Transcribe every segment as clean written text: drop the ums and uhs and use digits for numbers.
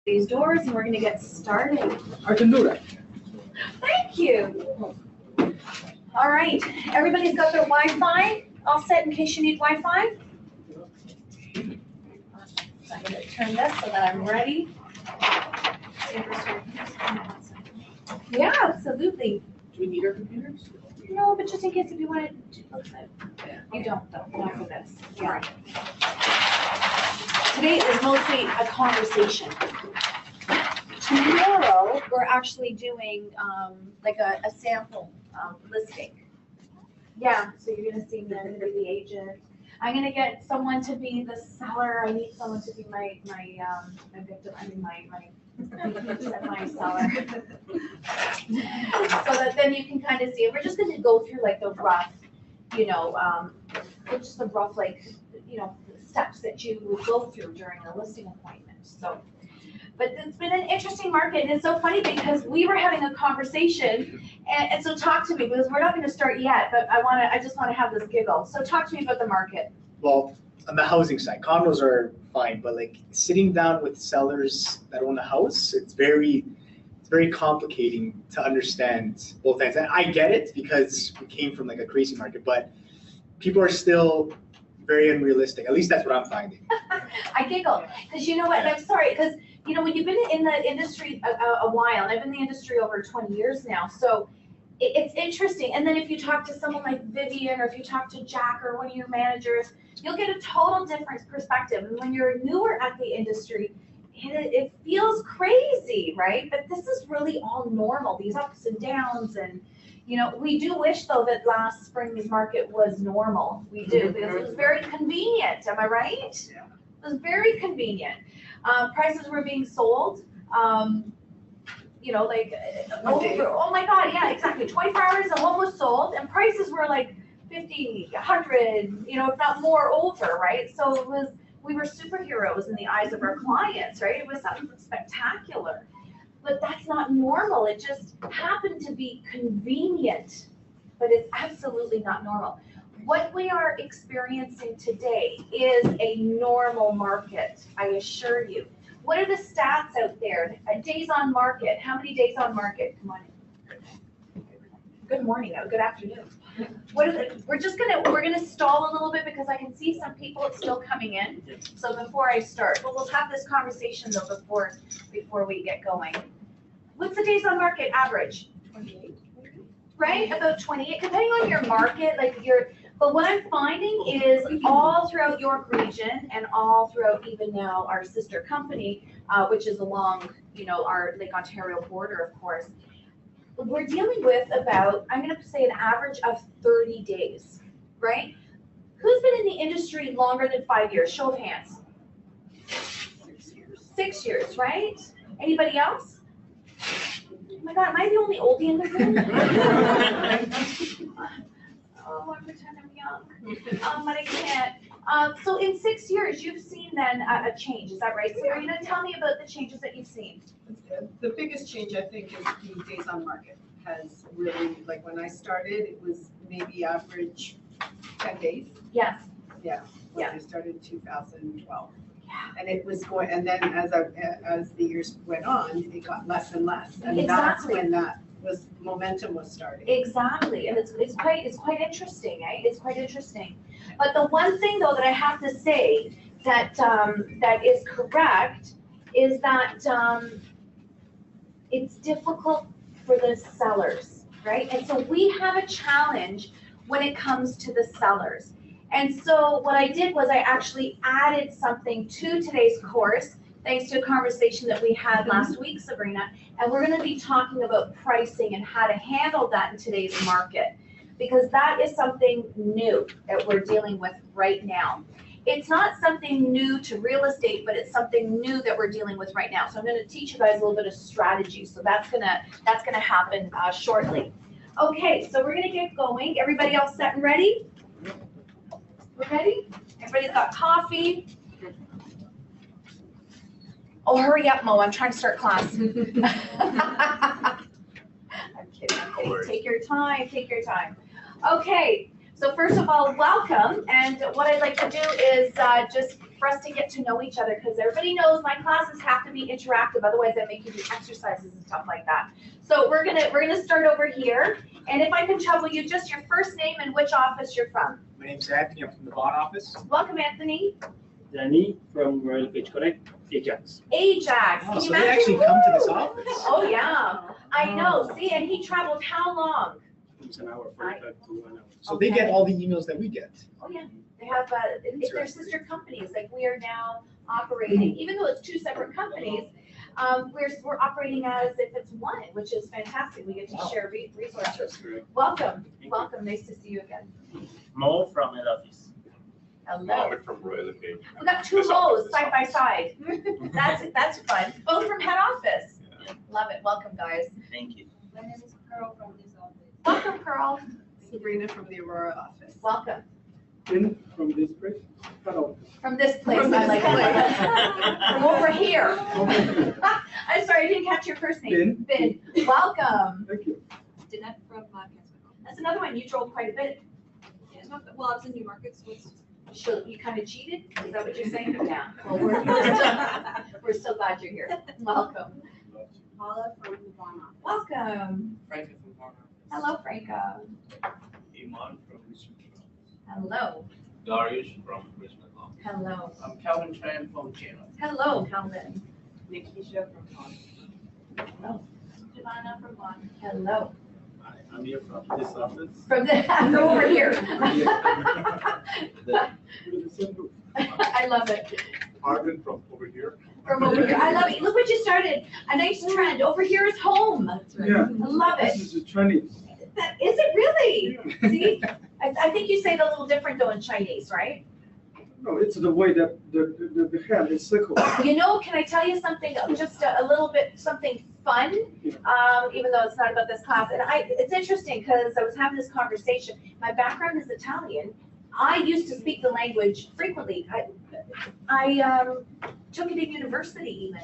these doors and we're going to get started. I can do that. Thank you. All right, everybody's got their Wi-Fi all set in case you need Wi-Fi? I'm going to turn this so that I'm ready. Yeah, absolutely. Do we need our computers? No, but just in case if you wanted to look at it. You don't though, not for this. Yeah. Today is mostly a conversation. Tomorrow, we're actually doing like a sample listing. Yeah, so you're gonna see me, I'm gonna be the agent. I'm gonna get someone to be the seller. I need someone to be my victim, I mean my seller. So that then you can kind of see, we're just gonna go through like the rough, just the rough steps that you would go through during a listing appointment. So, but it's been an interesting market, and it's so funny because we were having a conversation, and so talk to me, because we're not going to start yet, but I just want to have this giggle. So talk to me about the market. Well, on the housing side, condos are fine, but like sitting down with sellers that own a house, it's very complicating to understand both ends. And I get it because we came from like a crazy market, but people are still very unrealistic. At least that's what I'm finding. I giggle because you know what? I'm sorry because when you've been in the industry a while, and I've been in the industry over 20 years now, so it's interesting. And then if you talk to someone like Vivian, or if you talk to Jack or one of your managers, you'll get a total different perspective. And when you're newer at the industry, it feels crazy, right? But this is really all normal, these ups and downs. And we do wish though that last spring's market was normal. We do, because it was very convenient. Am I right? Yeah. It was very convenient. Prices were being sold, oh my God, yeah, exactly. 24 hours and one was sold, and prices were like 50, 100, if not more over, right? So we were superheroes in the eyes of our clients, right? It was something spectacular. But that's not normal. It just happened to be convenient, but it's absolutely not normal. What we are experiencing today is a normal market, I assure you. What are the stats out there? Days on market. How many days on market? Come on in. Good morning, good afternoon. What is it? We're gonna stall a little bit because I can see some people still coming in. So before I start, but we'll have this conversation though before we get going. What's the days on market average? 28. Right, about 28, depending on your market, but what I'm finding is all throughout York region and all throughout even now our sister company, which is along, our Lake Ontario border, of course, we're dealing with about, I'm gonna say an average of 30 days, right? Who's been in the industry longer than 5 years? Show of hands. 6 years. 6 years, right? Anybody else? Oh my God, am I the only oldie in the room? Oh, I pretend I'm young, but I can't. So in 6 years, you've seen then a change, is that right? So are you gonna tell me about the changes that you've seen? The biggest change, I think, is the days on market has really, like when I started, it was maybe average 10 days. Yes. Yeah, when I started in 2012. Yeah. And it was going, and then as the years went on, it got less and less. And Exactly. That's when momentum was starting. Exactly, and it's quite interesting, eh? It's quite interesting. But the one thing though that I have to say that that is correct is that it's difficult for the sellers, right? And so we have a challenge when it comes to the sellers. And so what I did was I actually added something to today's course, thanks to a conversation that we had last week, Sabrina, and we're going to be talking about pricing and how to handle that in today's market, because that is something new that we're dealing with right now. It's not something new to real estate, but it's something new that we're dealing with right now. So I'm going to teach you guys a little bit of strategy. So that's gonna happen shortly. Okay, so we're going to get going. Everybody else set and ready? We're ready? Everybody's got coffee? Oh, hurry up, Mo. I'm trying to start class. I'm kidding. Take your time. Take your time. Okay. So first of all, welcome. And what I'd like to do is just for us to get to know each other, because everybody knows my classes have to be interactive, otherwise I make you do exercises and stuff like that. So we're gonna start over here, and if I can trouble you, just your first name and which office you're from. My name's Anthony. I'm from the bond office. Welcome, Anthony. Danny from Royal Page Connect, Ajax. Ajax. Oh, Can so you they imagine? actually come to this office. Oh, yeah. I know. See, and he traveled how long? It's an hour, 45 to 1 hour. So they get all the emails that we get. Oh, yeah. They have, they're sister companies, like we are now operating, even though it's two separate companies, we're operating as if it's one, which is fantastic. We get to Wow. share resources. That's correct. Welcome, you. welcome. Nice to see you again. Mo from head office. Hello. Mohammed from Royal Page. We got two This Mo's office, side by this side. That's fun. Both from head office. Yeah. Love it. Welcome, guys. Thank you. My name is Pearl from this office. Welcome, Pearl. Sabrina from the Aurora office. Welcome. Then from this place, hello. From this place, From I this like it. From over here. Okay. I'm sorry, I didn't catch your first name. Ben. Welcome. Thank you. Dinette from Casper. That's another one. You drove quite a bit. Yeah, it's not, well, it's in New Market, so it's. So you kind of cheated? Is that what you're saying? Yeah. Well, we're so glad you're here. Welcome. Paula from the Vaughn office. Welcome. Frank from Warner. Hello, Franco. Iman from Richmond. Hello. Darius from Richmond. Hello. I'm Calvin Tran from Chino. Hello, Calvin. Nikisha from Vaughn. Hello. Giovanna from Vaughn. Hello. Hi, I'm here from this office. From the, over here. We're the same group. I love it. Arvin from over here. From over here. I love it. Look what you started. A nice trend. Over here is home. I That's right. Yeah. love it. This is the Chinese. That, is it really? See? I think you say it a little different though in Chinese, right? No, it's the way that the hand is circle. You know, can I tell you something, just a little bit, something fun? Even though it's not about this class. And it's interesting because I was having this conversation. My background is Italian. I used to speak the language frequently. I took it in university even.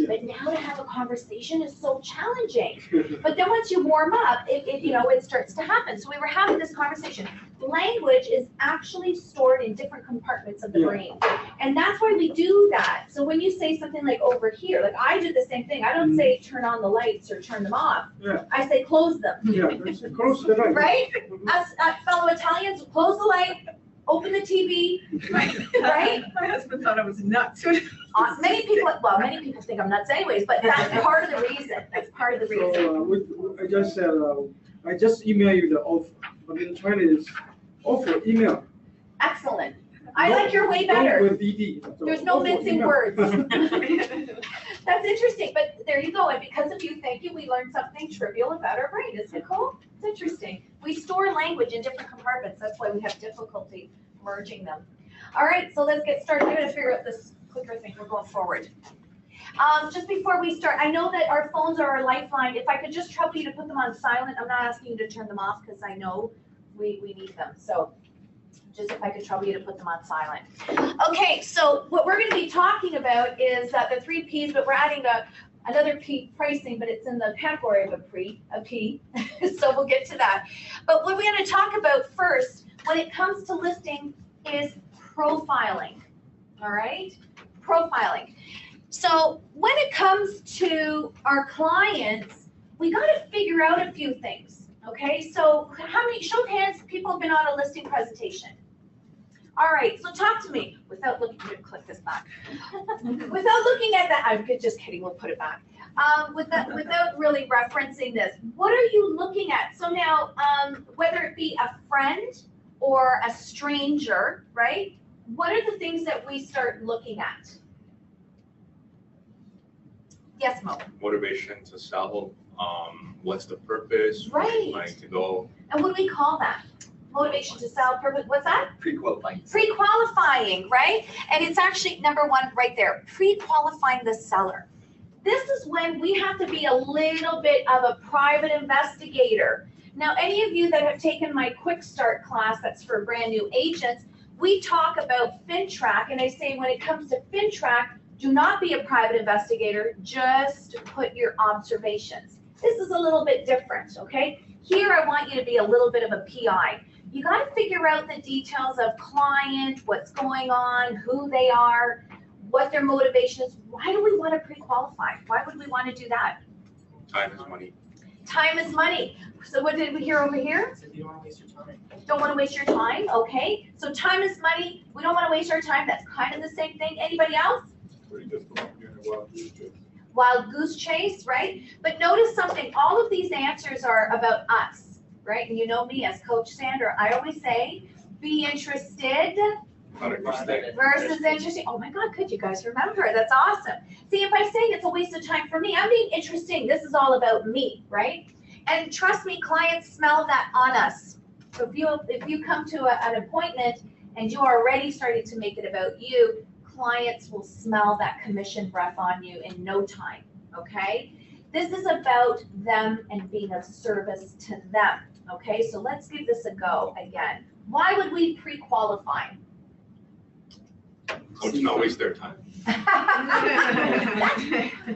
But now to have a conversation is so challenging. But then once you warm up, it starts to happen. So we were having this conversation. Language is actually stored in different compartments of the Yeah. brain. And that's why we do that. So when you say something like over here, like I do the same thing. I don't say turn on the lights or turn them off. Yeah. I say close them, Yeah, that's close the line. right? Us fellow Italians, close the light, open the TV, right? My husband thought I was nuts. Many people think I'm nuts anyways, but that's part of the reason. That's part of the reason. So, I just said, I just email you the offer, but in Chinese, offer, email. Excellent. I like your way better. Don't with DD. So There's no offer, mincing email. words. That's interesting, but there you go. And because of you, thank you, we learned something trivial about our brain. Isn't it cool? It's interesting. We store language in different compartments. That's why we have difficulty merging them. All right, so let's get started. I'm gonna figure out this clicker thing. We're going forward. Just before we start, I know that our phones are our lifeline. If I could just trouble you to put them on silent, I'm not asking you to turn them off because I know we need them. So just if I could trouble you to put them on silent. Okay, so what we're going to be talking about is the 3 Ps, but we're adding another P, pricing, but it's in the category of a P, so we'll get to that. But what we're going to talk about first, when it comes to listing, is profiling, all right? Profiling. So when it comes to our clients, we got to figure out a few things, okay? So how many, show of hands, people have been on a listing presentation? All right, so talk to me without looking, I'm gonna click this back. Without looking at that, I'm just kidding, we'll put it back. Without really referencing this, what are you looking at? So now, whether it be a friend or a stranger, right? What are the things that we start looking at? Yes, Mo. Motivation to sell. What's the purpose? Where Right. you planning to go? And what do we call that? Motivation to sell, purpose, what's that? Pre-qualifying. Pre-qualifying, right? And it's actually number one right there, pre-qualifying the seller. This is when we have to be a little bit of a private investigator. Now, any of you that have taken my quick start class, that's for brand new agents, we talk about FinTrack, and I say when it comes to FinTrack, do not be a private investigator, just put your observations. This is a little bit different, okay? Here I want you to be a little bit of a PI. You gotta figure out the details of client, what's going on, who they are, what their motivation is. Why do we wanna pre-qualify? Why would we wanna do that? Time is money. Time is money. So what did we hear over here? So you don't want to waste your time. Don't wanna waste your time, okay? So time is money, we don't wanna waste our time, that's kind of the same thing. Anybody else? Or you just don't want to get a wild goose chase. Wild goose chase, right? But notice something, all of these answers are about us, right? And you know me as Coach Sandra, I always say, be interested Not interested. versus interesting. Oh my God, could you guys remember? That's awesome. See, if I say it's a waste of time for me, I'm being interesting. This is all about me, right? And trust me, clients smell that on us. So if you come to an appointment and you are already starting to make it about you, clients will smell that commission breath on you in no time, okay? This is about them and being of service to them, okay? So let's give this a go again. Why would we pre-qualify? So to not waste their time.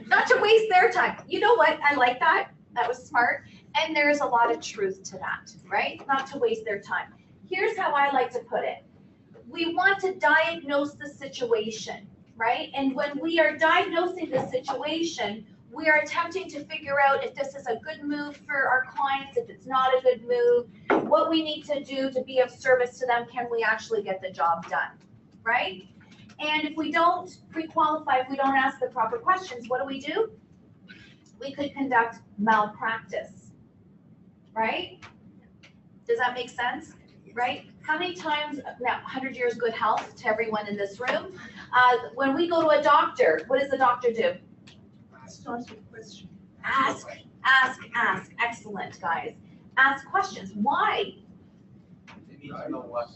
Not to waste their time. You know what? I like that. That was smart. And there's a lot of truth to that, right? Not to waste their time. Here's how I like to put it. We want to diagnose the situation, right? And when we are diagnosing the situation, we are attempting to figure out if this is a good move for our clients, if it's not a good move, what we need to do to be of service to them, can we actually get the job done, right? And if we don't pre-qualify, if we don't ask the proper questions, what do? We could conduct malpractice, right? Does that make sense, right? How many times, now 100 years good health to everyone in this room. When we go to a doctor, what does the doctor do? Ask, excellent guys. Ask questions, why? They need to know what.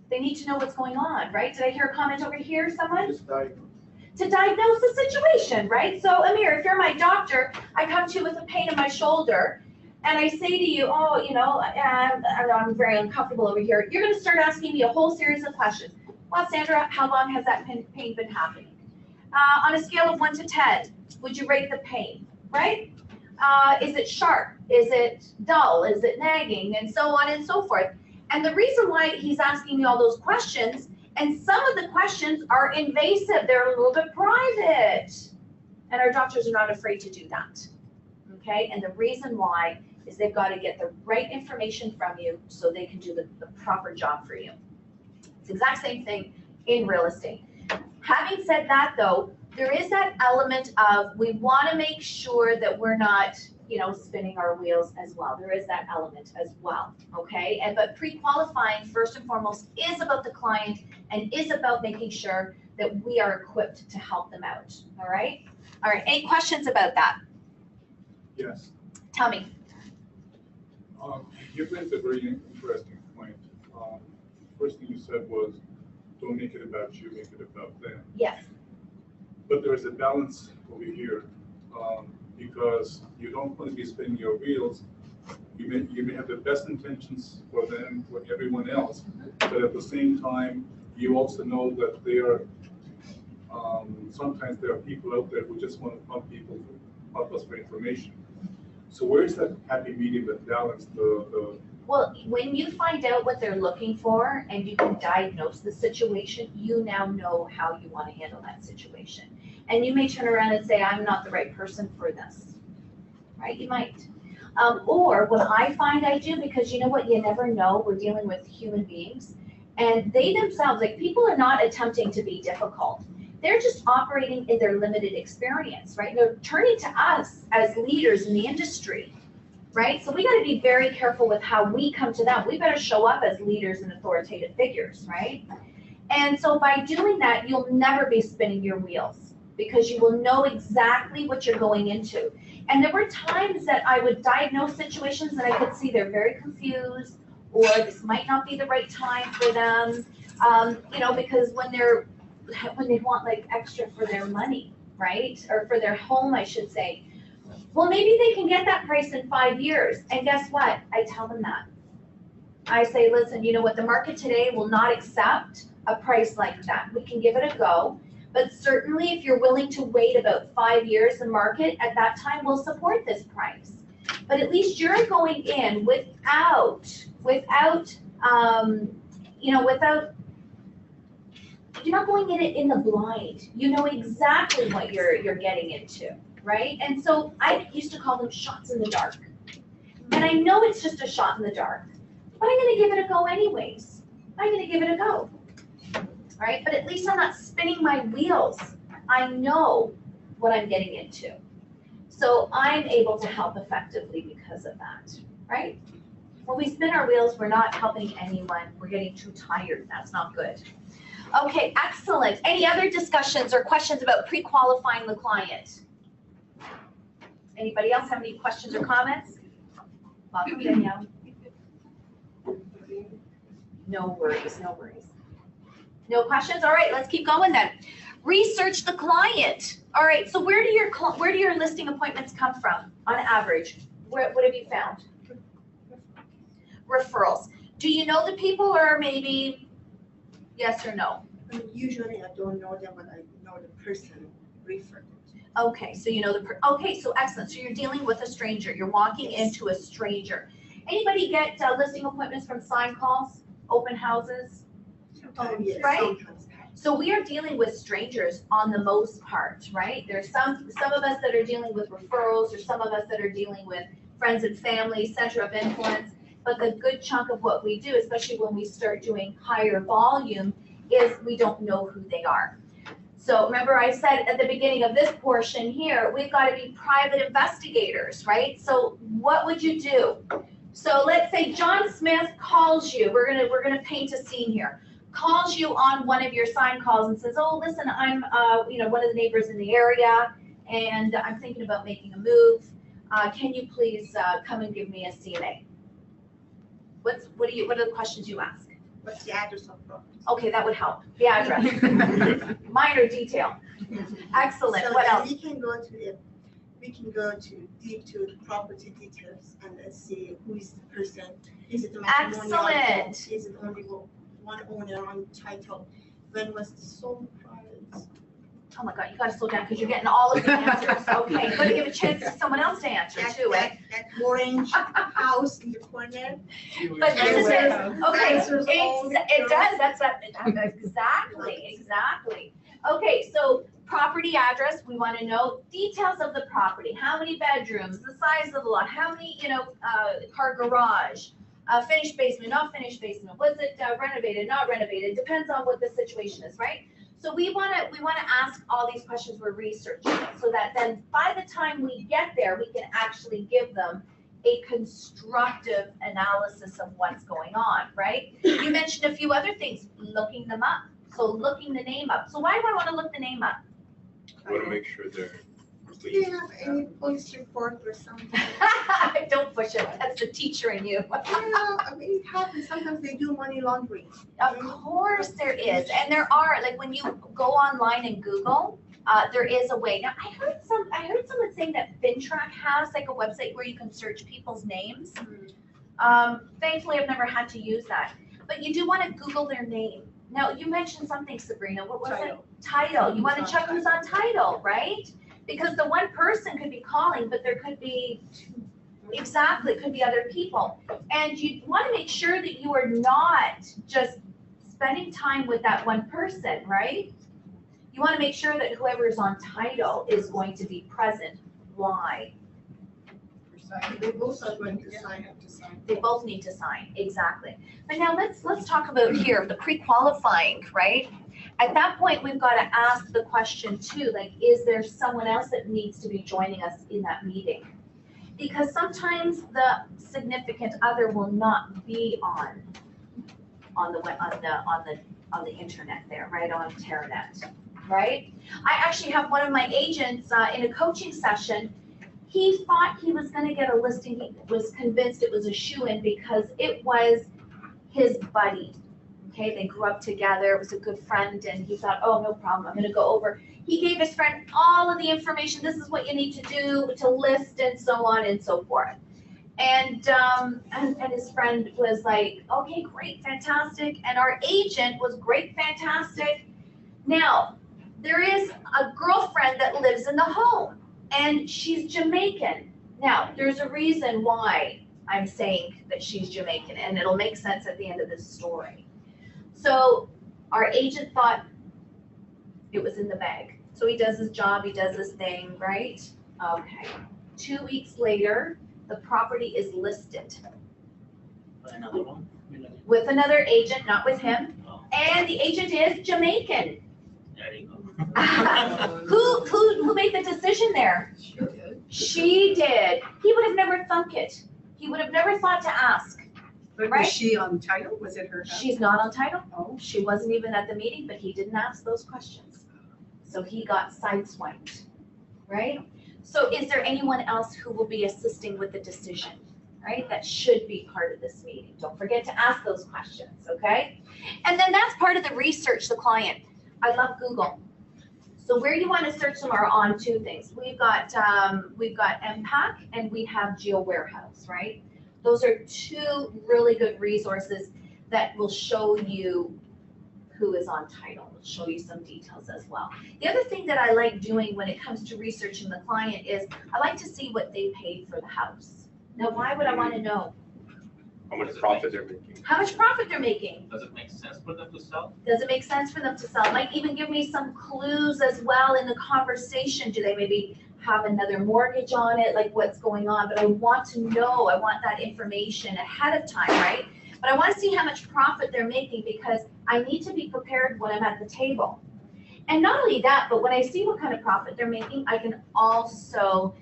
They need to know what's going on, right? Did I hear a comment over here, someone? Just diagnose. To diagnose the situation, right? So Amir, if you're my doctor, I come to you with a pain in my shoulder, and I say to you, oh, you know, I'm very uncomfortable over here. You're gonna start asking me a whole series of questions. Well, Sandra, how long has that pain been happening? On a scale of 1 to 10, would you rate the pain, right? Is it sharp? Is it dull? Is it nagging? And so on and so forth. And the reason why he's asking me all those questions, and some of the questions are invasive, they're a little bit private. And our doctors are not afraid to do that, okay? And the reason why is they've got to get the right information from you so they can do the proper job for you. It's the exact same thing in real estate. Having said that though, there is that element of we want to make sure that we're not, you know, spinning our wheels as well. There is that element as well, okay? But pre-qualifying first and foremost is about the client and is about making sure that we are equipped to help them out, all right? All right, any questions about that? Yes. Tell me. You raised a very interesting point. First thing you said was, don't make it about you, make it about them. Yes. But there is a balance over here, because you don't want to be spinning your wheels. You may have the best intentions for them, for everyone else, but at the same time, you also know that sometimes there are people out there who just want to pump us for information. So where's that happy medium, that balance, Well, when you find out what they're looking for and you can diagnose the situation, you now know how you want to handle that situation. And you may turn around and say, I'm not the right person for this, right? You might. Or what I find I do, because you know what, you never know, we're dealing with human beings, and they themselves, like people are not attempting to be difficult. They're just operating in their limited experience, right? They're turning to us as leaders in the industry, right? So we got to be very careful with how we come to them. We better show up as leaders and authoritative figures, right? And so by doing that, you'll never be spinning your wheels because you will know exactly what you're going into. And there were times that I would diagnose situations that I could see they're very confused, or this might not be the right time for them, you know, because when they want like extra for their money, right? Or for their home, I should say. Well, maybe they can get that price in 5 years. And guess what? I tell them that. I say, listen, you know what? The market today will not accept a price like that. We can give it a go. But certainly if you're willing to wait about 5 years, the market at that time will support this price. But at least you're going in without without, without, you're not going in it in the blind. You know exactly what you're getting into, right? And so I used to call them shots in the dark. And I know it's just a shot in the dark, but I'm gonna give it a go anyways. I'm gonna give it a go, right? But at least I'm not spinning my wheels. I know what I'm getting into. So I'm able to help effectively because of that, right? When we spin our wheels, we're not helping anyone. We're getting too tired. That's not good. Okay, excellent. Any other discussions or questions about pre-qualifying the client? Anybody else have any questions or comments? Welcome, Danielle. No worries, no worries. No questions? All right, let's keep going then. Research the client. All right, so where do your listing appointments come from on average? What have you found? Referrals. Do you know the people, or maybe yes or no? Usually I don't know them, but I know the person referred. Okay, so you know okay, so excellent. So you're dealing with a stranger. You're walking into a stranger. Anybody get listing appointments from sign calls, open houses? Yes, Right? sometimes. So we are dealing with strangers on the most part, right? There's some of us that are dealing with referrals, or some of us that are dealing with friends and family, center of influence. But the good chunk of what we do, especially when we start doing higher volume, is we don't know who they are. So remember I said at the beginning of this portion here, we've got to be private investigators, right? So what would you do? So let's say John Smith calls you. We're gonna paint a scene here. Calls you on one of your sign calls and says, "Oh, listen, I'm one of the neighbors in the area, and I'm thinking about making a move. Can you please come and give me a CNA?" What are the questions you ask? What's the address of property? Okay, that would help. The address. Minor detail. Excellent. So What then else? we can go to deep to the property details and let's see who is the person. Is it the matrimonial? Excellent. Is it only one owner on title? When was the sole price? Oh my God, you gotta slow down because you're getting all of the answers. Okay, you gotta give a chance to someone else to answer too, eh? That orange house in the corner. But this is, okay, Answers all the it does, exactly. Okay, so property address, we wanna know details of the property. How many bedrooms, the size of the lot, how many, car garage, finished basement, not finished basement, was it renovated, not renovated, depends on what the situation is, right? So we wanna ask all these questions we're researching, so that then by the time we get there, we can actually give them a constructive analysis of what's going on, right? You mentioned a few other things, looking them up. So looking the name up. So why do I wanna look the name up? We want to make sure they're Do you have any police report or something? Don't push it, that's the teacher in you. Yeah, I mean, it happens. Sometimes they do money laundering. Of course there is, and there are, like when you go online and Google, there is a way. Now, I heard someone saying that FinTrack has like a website where you can search people's names. Thankfully, I've never had to use that, but you do want to Google their name. Now, you mentioned something, Sabrina, what was it? Title, you want to check who's on title, right? Because the one person could be calling, but there could be, could be other people. And you want to make sure that you are not just spending time with that one person, right? You want to make sure that whoever is on title is going to be present. Why? They both are going to sign. They both need to sign, exactly. But now let's talk about here, the pre-qualifying, right? At that point, we've got to ask the question too, like, is there someone else that needs to be joining us in that meeting? Because sometimes the significant other will not be on the internet there, right, on Terranet, right? I actually have one of my agents in a coaching session. He thought he was going to get a listing. He was convinced it was a shoo-in because it was his buddy. Okay, they grew up together. It was a good friend, and he thought, oh, no problem, I'm going to go over. He gave his friend all of the information. This is what you need to do to list, and so on and so forth. And his friend was like, okay, great, fantastic. And our agent was great, fantastic. Now, there is a girlfriend that lives in the home, and she's Jamaican. Now, there's a reason why I'm saying that she's Jamaican, and it'll make sense at the end of this story. So our agent thought it was in the bag. So he does his job, he does his thing, right? Okay. 2 weeks later, the property is listed Another one. with another agent, not with him. And the agent is Jamaican. There you go. Who made the decision there? She did. He would have never thunk it. He would have never thought to ask. But Right. was she on title? Was it her house? She's not on title. Oh. She wasn't even at the meeting, but he didn't ask those questions. So he got sideswiped, right? So is there anyone else who will be assisting with the decision, right? That should be part of this meeting. Don't forget to ask those questions, okay? And then that's part of the research, the client. I love Google. So where you want to search them are on two things. We've got MPAC and we have Geo Warehouse, right? Those are two really good resources that will show you who is on title. It'll show you some details as well. The other thing that I like doing when it comes to researching the client is I like to see what they paid for the house. Now, why would I want to know? How much profit they're making. How much profit they're making? Does it make sense for them to sell? Does it make sense for them to sell? It might even give me some clues as well in the conversation. Do they maybe have another mortgage on it? Like what's going on? But I want to know, I want that information ahead of time, right? But I want to see how much profit they're making because I need to be prepared when I'm at the table. And not only that, but when I see what kind of profit they're making, I can also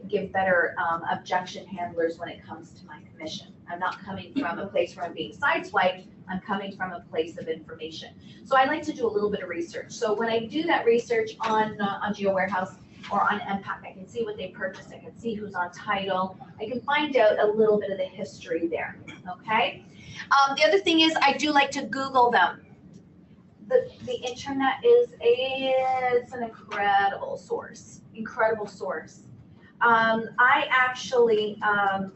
give better objection handlers when it comes to my commission. I'm not coming from a place where I'm being sideswiped. I'm coming from a place of information. So I like to do a little bit of research. So when I do that research on Geo Warehouse or on MPAC, I can see what they purchased. I can see who's on title. I can find out a little bit of the history there, okay? The other thing is I do like to Google them. The internet it's an incredible source, I actually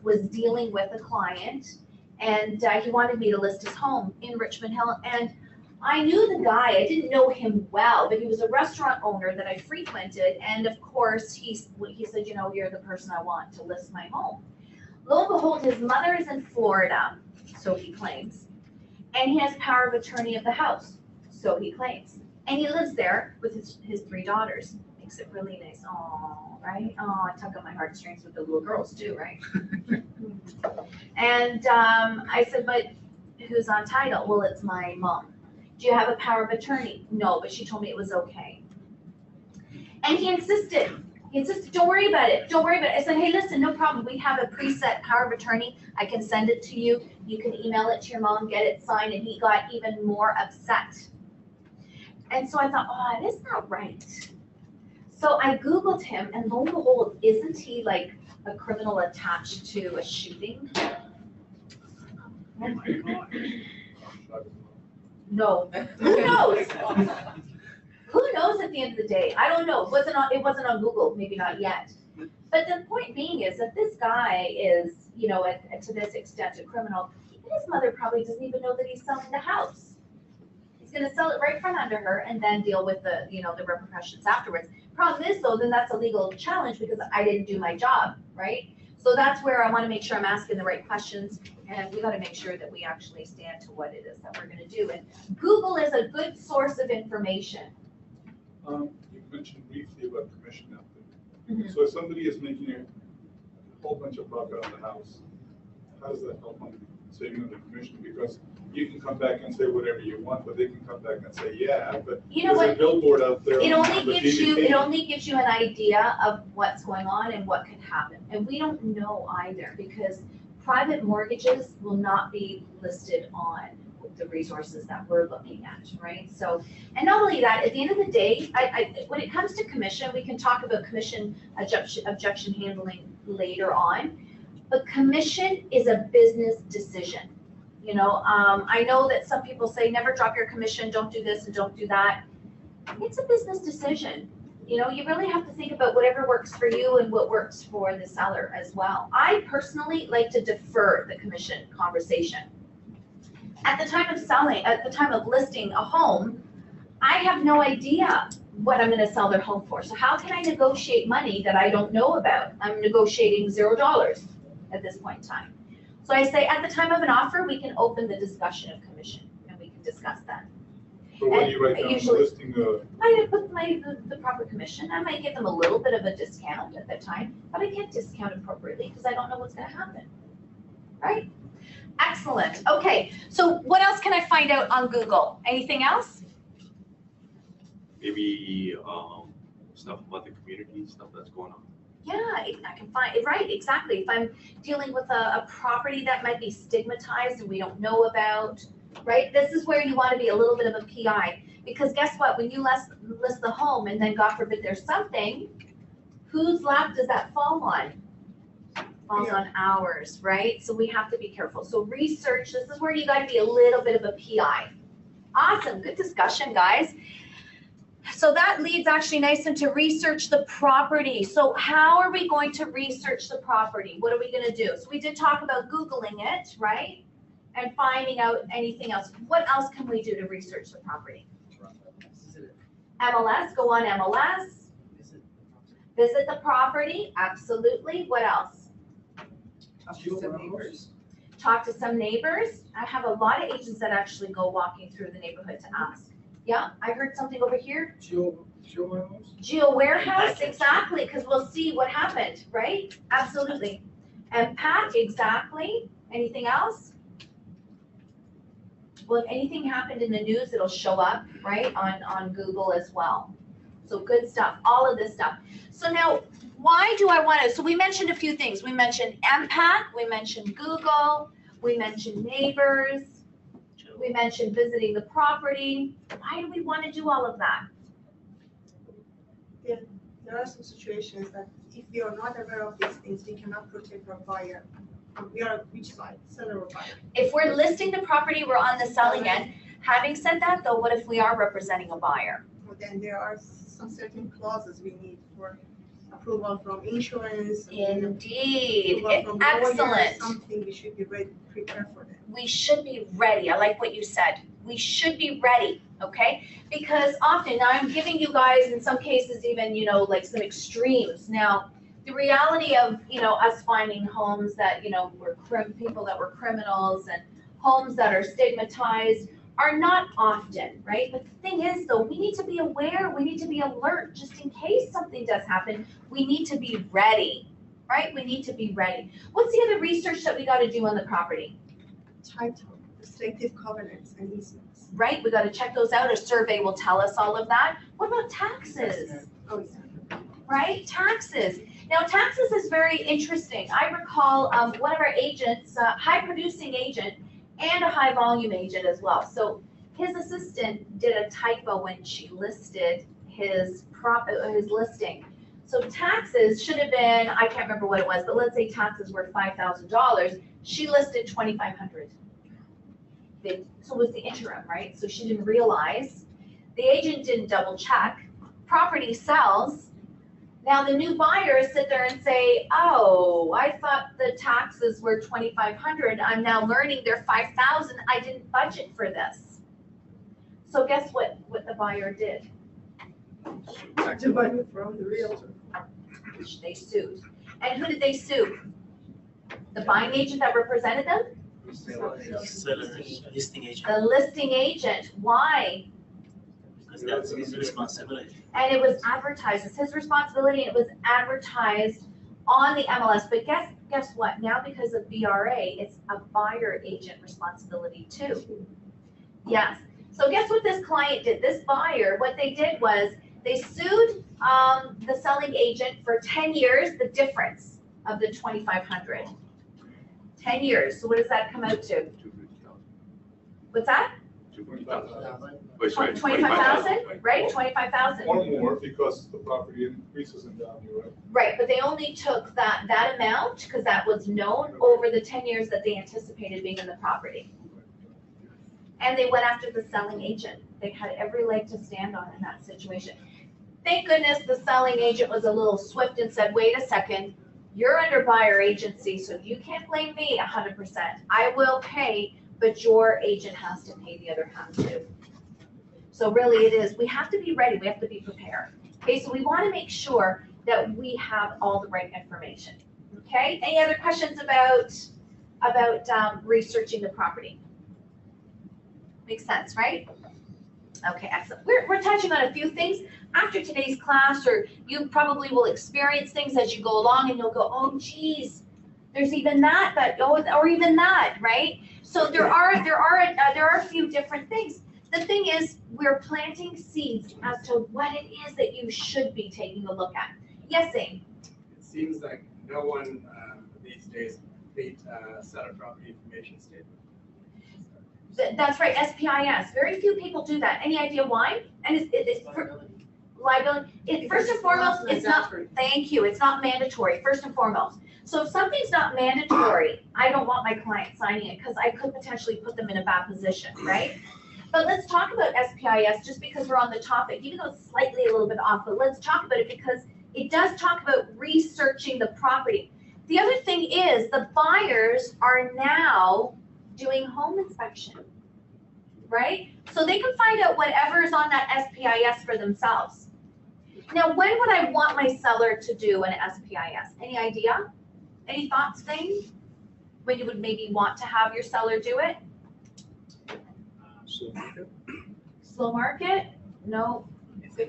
was dealing with a client and he wanted me to list his home in Richmond Hill. And I knew the guy, I didn't know him well, but he was a restaurant owner that I frequented. And of course, he said, you know, you're the person I want to list my home. Lo and behold, his mother is in Florida, so he claims. And he has power of attorney of the house, so he claims. And he lives there with his 3 daughters. Makes it really nice. Oh, right? Oh, I tug on my heartstrings with the little girls too, right? And I said, but who's on title? Well, it's my mom. Do you have a power of attorney? No, but she told me it was okay. And he insisted, don't worry about it. Don't worry about it. I said, hey, listen, no problem. We have a preset power of attorney. I can send it to you. You can email it to your mom, get it signed. And he got even more upset. And so I thought, oh, that's not right. So I Googled him, and lo and behold, isn't he like a criminal attached to a shooting? Oh my God. No. Who knows? Who knows at the end of the day? I don't know. It wasn't on Google, maybe not yet. But the point being is that this guy is, you know, to this extent a criminal. His mother probably doesn't even know that he's selling the house. He's going to sell it right front under her and then deal with the, you know, the repercussions afterwards. Problem is though, then that's a legal challenge because I didn't do my job, right? So that's where I want to make sure I'm asking the right questions, and we got to make sure that we actually stand to what it is that we're going to do. And Google is a good source of information. You mentioned briefly about commission out there. Mhm. So if somebody is making a whole bunch of profit on the house, how does that help on saving on the commission? Because you can come back and say whatever you want, but they can come back and say, yeah, but You know there's a what? billboard out there. It only on the gives you DVD. an idea of what's going on and what could happen. And we don't know either because private mortgages will not be listed on the resources that we're looking at, right? So, and not only that, at the end of the day, when it comes to commission, we can talk about commission objection handling later on, but commission is a business decision. You know, I know that some people say never drop your commission, don't do this and don't do that. It's a business decision. You know, you really have to think about whatever works for you and what works for the seller as well. I personally like to defer the commission conversation. At the time of selling, at the time of listing a home, I have no idea what I'm going to sell their home for. So how can I negotiate money that I don't know about? I'm negotiating $0. at this point in time. So I say at the time of an offer, we can open the discussion of commission and we can discuss that. So what do you write down on the Usually- listing, I put the proper commission. I might give them a little bit of a discount at that time, but I can't discount appropriately because I don't know what's gonna happen, right? Excellent. Okay, so what else can I find out on Google? Anything else? Maybe, stuff about the community, stuff that's going on. Yeah, I can find, right, exactly. If I'm dealing with a property that might be stigmatized and we don't know about, right? This is where you want to be a little bit of a PI. Because guess what? When you list the home and then God forbid there's something, whose lap does that fall on? Falls on ours, right? So we have to be careful. So research, this is where you got to be a little bit of a PI. Awesome, good discussion, guys. So that leads actually nice into research the property. So how are we going to research the property? What are we going to do? So we did talk about Googling it, right? And finding out anything else. What else can we do to research the property? MLS, go on MLS. Visit the property, absolutely. What else? Talk to some neighbors. Talk to some neighbors. I have a lot of agents that actually go walking through the neighborhood to ask. Yeah, I heard something over here. Geo warehouse, exactly, because we'll see what happened, right? Absolutely. And Pat, exactly. Anything else? Well, if anything happened in the news, it'll show up, right, on Google as well. So good stuff, all of this stuff. So now, why do I want to, so we mentioned a few things. We mentioned MPAC, we mentioned Google, we mentioned neighbors, we mentioned visiting the property. Why do we want to do all of that? There are some situations that if we are not aware of these things, we cannot protect our buyer. We are which side, seller or buyer? If we're listing the property, we're on the selling end. Having said that, though, what if we are representing a buyer? Well, then there are some certain clauses we need for approval from insurance. Indeed, approval from lawyers, excellent. something we should be ready, prepared for that. We should be ready. I like what you said. We should be ready, okay? Because often, now I'm giving you guys, in some cases, even, you know, like some extremes. Now, the reality of, you know, us finding homes that, you know, were people that were criminals and homes that are stigmatized are not often, right? But the thing is, though, we need to be aware, we need to be alert, just in case something does happen. We need to be ready, right? We need to be ready. What's the other research that we got to do on the property? Title, restrictive covenants and easements. Right, we got to check those out. A survey will tell us all of that. What about taxes? Oh, yeah. Right, taxes. Now, taxes is very interesting. I recall one of our agents, high producing agent and a high volume agent as well. So his assistant did a typo when she listed his listing. So taxes should have been, I can't remember what it was, but let's say taxes were $5,000. She listed $2,500. So it was the interim, right? So she didn't realize. The agent didn't double check. Property sells. Now the new buyers sit there and say, oh, I thought the taxes were $2,500. I'm now learning they're $5,000. I didn't budget for this. So guess what the buyer did? To buy it from the realtor. They sued. And who did they sue? The buying agent that represented them? Listing agent, The listing agent. Why? because that's his responsibility. And it was advertised. It's his responsibility. It was advertised on the MLS. But guess what? Now because of BRA, it's a buyer agent responsibility too. Yes. So guess what this client did? This buyer, what they did was they sued the selling agent for 10 years, the difference of the $2,500. 10 years. So what does that come out to? What's that? 25,000, right? 25,000. Or more because the property increases in value, right? Right, but they only took that amount because that was known over the 10 years that they anticipated being in the property. And they went after the selling agent. They had every leg to stand on in that situation. Thank goodness the selling agent was a little swift and said, wait a second, you're under buyer agency, so you can't blame me 100%. I will pay, but your agent has to pay the other half too. So really it is, we have to be ready, we have to be prepared. Okay, so we want to make sure that we have all the right information. Okay, any other questions about researching the property? Makes sense, right? Okay, excellent. We're touching on a few things after today's class, or you probably will experience things as you go along and you'll go, oh geez, there's even that, or even that, right? So there are a few different things. The thing is, we're planting seeds as to what it is that you should be taking a look at. Yes, Zane? It seems like no one these days complete seller property information statement. That's right, SPIS. Very few people do that. Any idea why? And it's liability. First and foremost, it's not, thank you, it's not mandatory, first and foremost. So if something's not mandatory, I don't want my client signing it because I could potentially put them in a bad position, right? But let's talk about SPIS just because we're on the topic, even though it's slightly a little bit off, but let's talk about it because it does talk about researching the property. The other thing is the buyers are now doing home inspection, right? So they can find out whatever is on that SPIS for themselves. Now, when would I want my seller to do an SPIS? Any idea? Any thoughts, Thane? When you would maybe want to have your seller do it? Slow market. Slow market? No.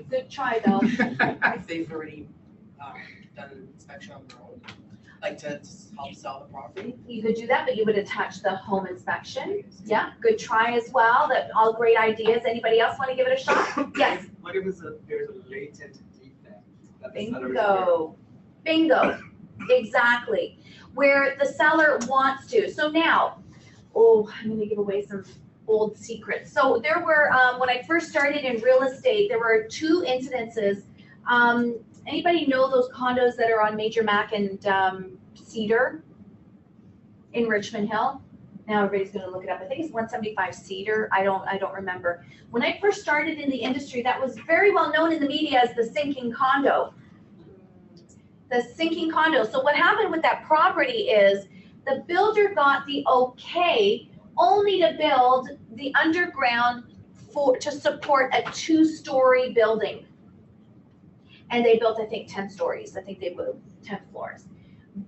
Good try though. If they've already done an inspection on their own, like to help sell the property. You could do that, but you would attach the home inspection. Yeah, good try as well. That all great ideas. Anybody else want to give it a shot? Yes. What if there's a latent defect that the seller is Bingo. Bingo. Exactly. Where the seller wants to. So now, I'm going to give away some old secrets. So there were, when I first started in real estate, there were two incidences. Anybody know those condos that are on Major Mac and Cedar in Richmond Hill? Now everybody's going to look it up. I think it's 175 Cedar. I don't remember. When I first started in the industry, that was very well known in the media as the sinking condo. The sinking condo. So what happened with that property is the builder got the okay only to build the underground to support a 2-story building. And they built, I think, 10 stories. I think they built 10 floors.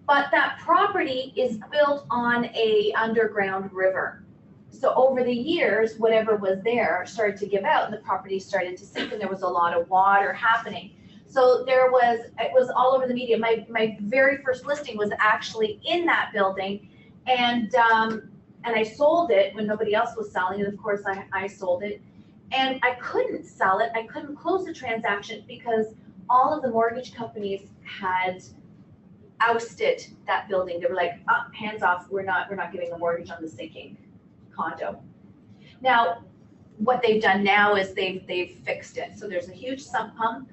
But that property is built on a underground river. So over the years, whatever was there started to give out and the property started to sink and there was a lot of water happening. So it was all over the media. My very first listing was actually in that building and I sold it when nobody else was selling it. Of course, I sold it and I couldn't sell it. I couldn't close the transaction because all of the mortgage companies had ousted that building. They were like, hands off, we're not giving a mortgage on the sinking condo. Now, what they've done now is they've fixed it. So there's a huge sump pump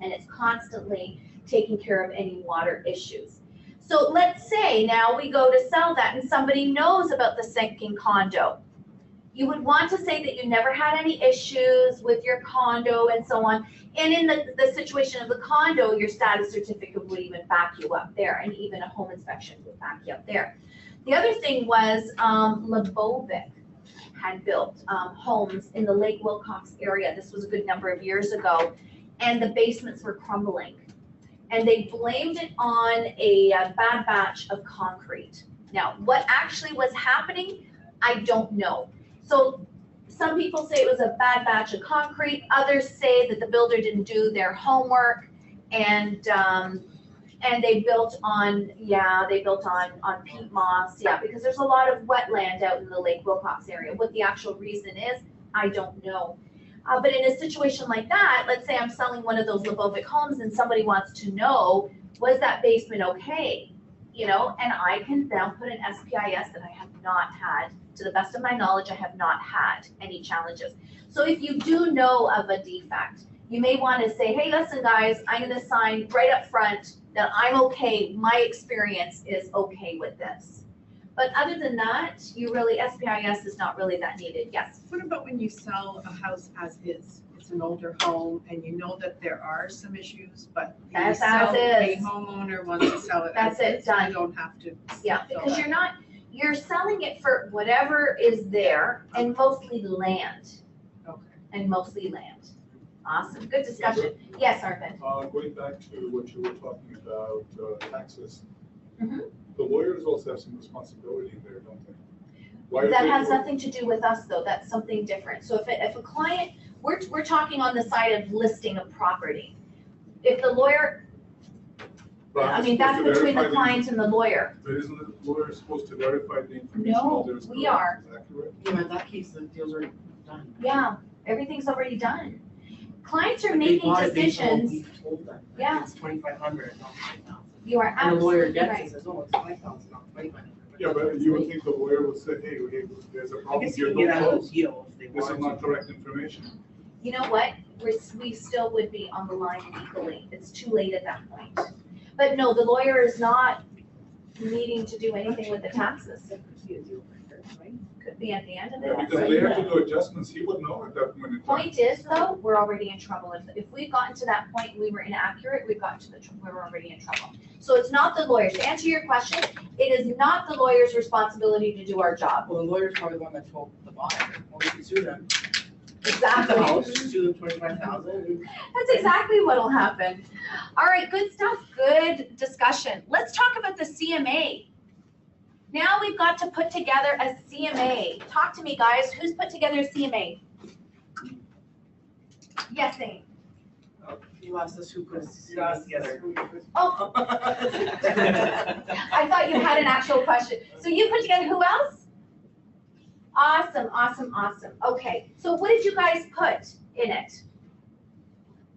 and it's constantly taking care of any water issues. So let's say now we go to sell that and somebody knows about the sinking condo. You would want to say that you never had any issues with your condo and so on. And in the situation of the condo, your status certificate would even back you up there, and even a home inspection would back you up there. The other thing was Lebovic had built homes in the Lake Wilcox area. This was a good number of years ago, and the basements were crumbling. And they blamed it on a bad batch of concrete. Now, what actually was happening, I don't know. So some people say it was a bad batch of concrete. Others say that the builder didn't do their homework and they built on peat moss. Yeah, because there's a lot of wetland out in the Lake Wilcox area. What the actual reason is, I don't know. But in a situation like that, let's say I'm selling one of those Lebovic homes and somebody wants to know, was that basement okay? You know, and I can now put an SPIS that I have not had. To the best of my knowledge, I have not had any challenges. So if you do know of a defect, you may want to say, hey, listen, guys, I'm going to sign right up front that I'm okay. My experience is okay with this. But other than that, SPIS is not really that needed. Yes? What about when you sell a house as is? It's an older home and you know that there are some issues, but a homeowner wants to sell it as is. Done. You don't have to. Yeah, because you're selling it for whatever is there and mostly land. Okay. And mostly land. Awesome. Good discussion. Yes, Arvin. Going back to what you were talking about, taxes, Mhm. The lawyers also have some responsibility there, don't they? Why are That they- has nothing to do with us though, that's something different. So if a client, we're talking on the side of listing a property. If the lawyer, But I I'm mean, that's supposed to between the verify client and the lawyer. But isn't the lawyer supposed to verify the information? No, whether it's we correct, are. is accurate? Yeah, in that case, the deal's already done. Yeah, everything's already done. Clients are Like, they making bought it, they told- decisions. we told them, like, Yeah. it's 2,500, not 5,000. You are And the lawyer absolutely gets it, right. says, oh, it's 5,000, not 2,500. Yeah, but you would think the lawyer would say, hey, there's a I problem guess you here, can get don't out of close. the deal if they This is wanted not to. correct information. You know what? We still would be on the line legally. It's too late at that point. But no, the lawyer is not needing to do anything with the taxes. Could be at the end of Yeah, it. because they have to do adjustments, he would know at that point in time. Point is though, we're already in trouble. If we've gotten to that point and we were inaccurate, we've gotten to we're already in trouble. So it's not the lawyers. To answer your question, it is not the lawyer's responsibility to do our job. Well, the lawyer's probably the one that told the buyer, well, we can sue them. Exactly. The house, sue them 25,000. That's exactly what'll happen. All right, good stuff, good discussion. Let's talk about the CMA. Now we've got to put together a CMA. Talk to me, guys. Who's put together a CMA? Yes, Amy. You asked us who put us together. Oh, I thought you had an actual question. So you put together who else? Awesome, awesome, awesome. Okay, so what did you guys put in it?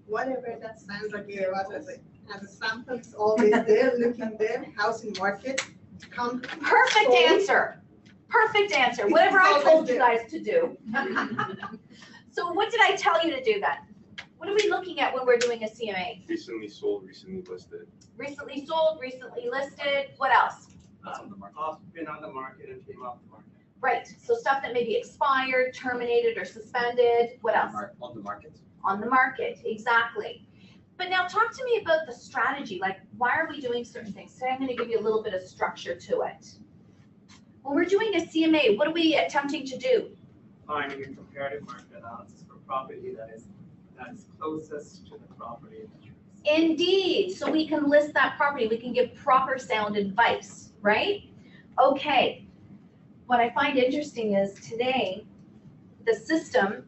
Whatever that Sandra gave us as a sample, it's always there, looking there, housing market. Perfect answer. Perfect answer. Whatever I told you guys to do. So what did I tell you to do then? What are we looking at when we're doing a CMA? Recently sold, recently listed. Recently sold, recently listed, what else? Been on the market and came off the market. Right, so stuff that may be expired, terminated, or suspended, what else? On the market. On the market, exactly. But now talk to me about the strategy, like why are we doing certain things? Today I'm gonna give you a little bit of structure to it. When we're doing a CMA, what are we attempting to do? Finding a comparative market analysis for property that is closest to the property of interest. Indeed, so we can list that property, we can give proper sound advice, right? Okay, what I find interesting is today, the system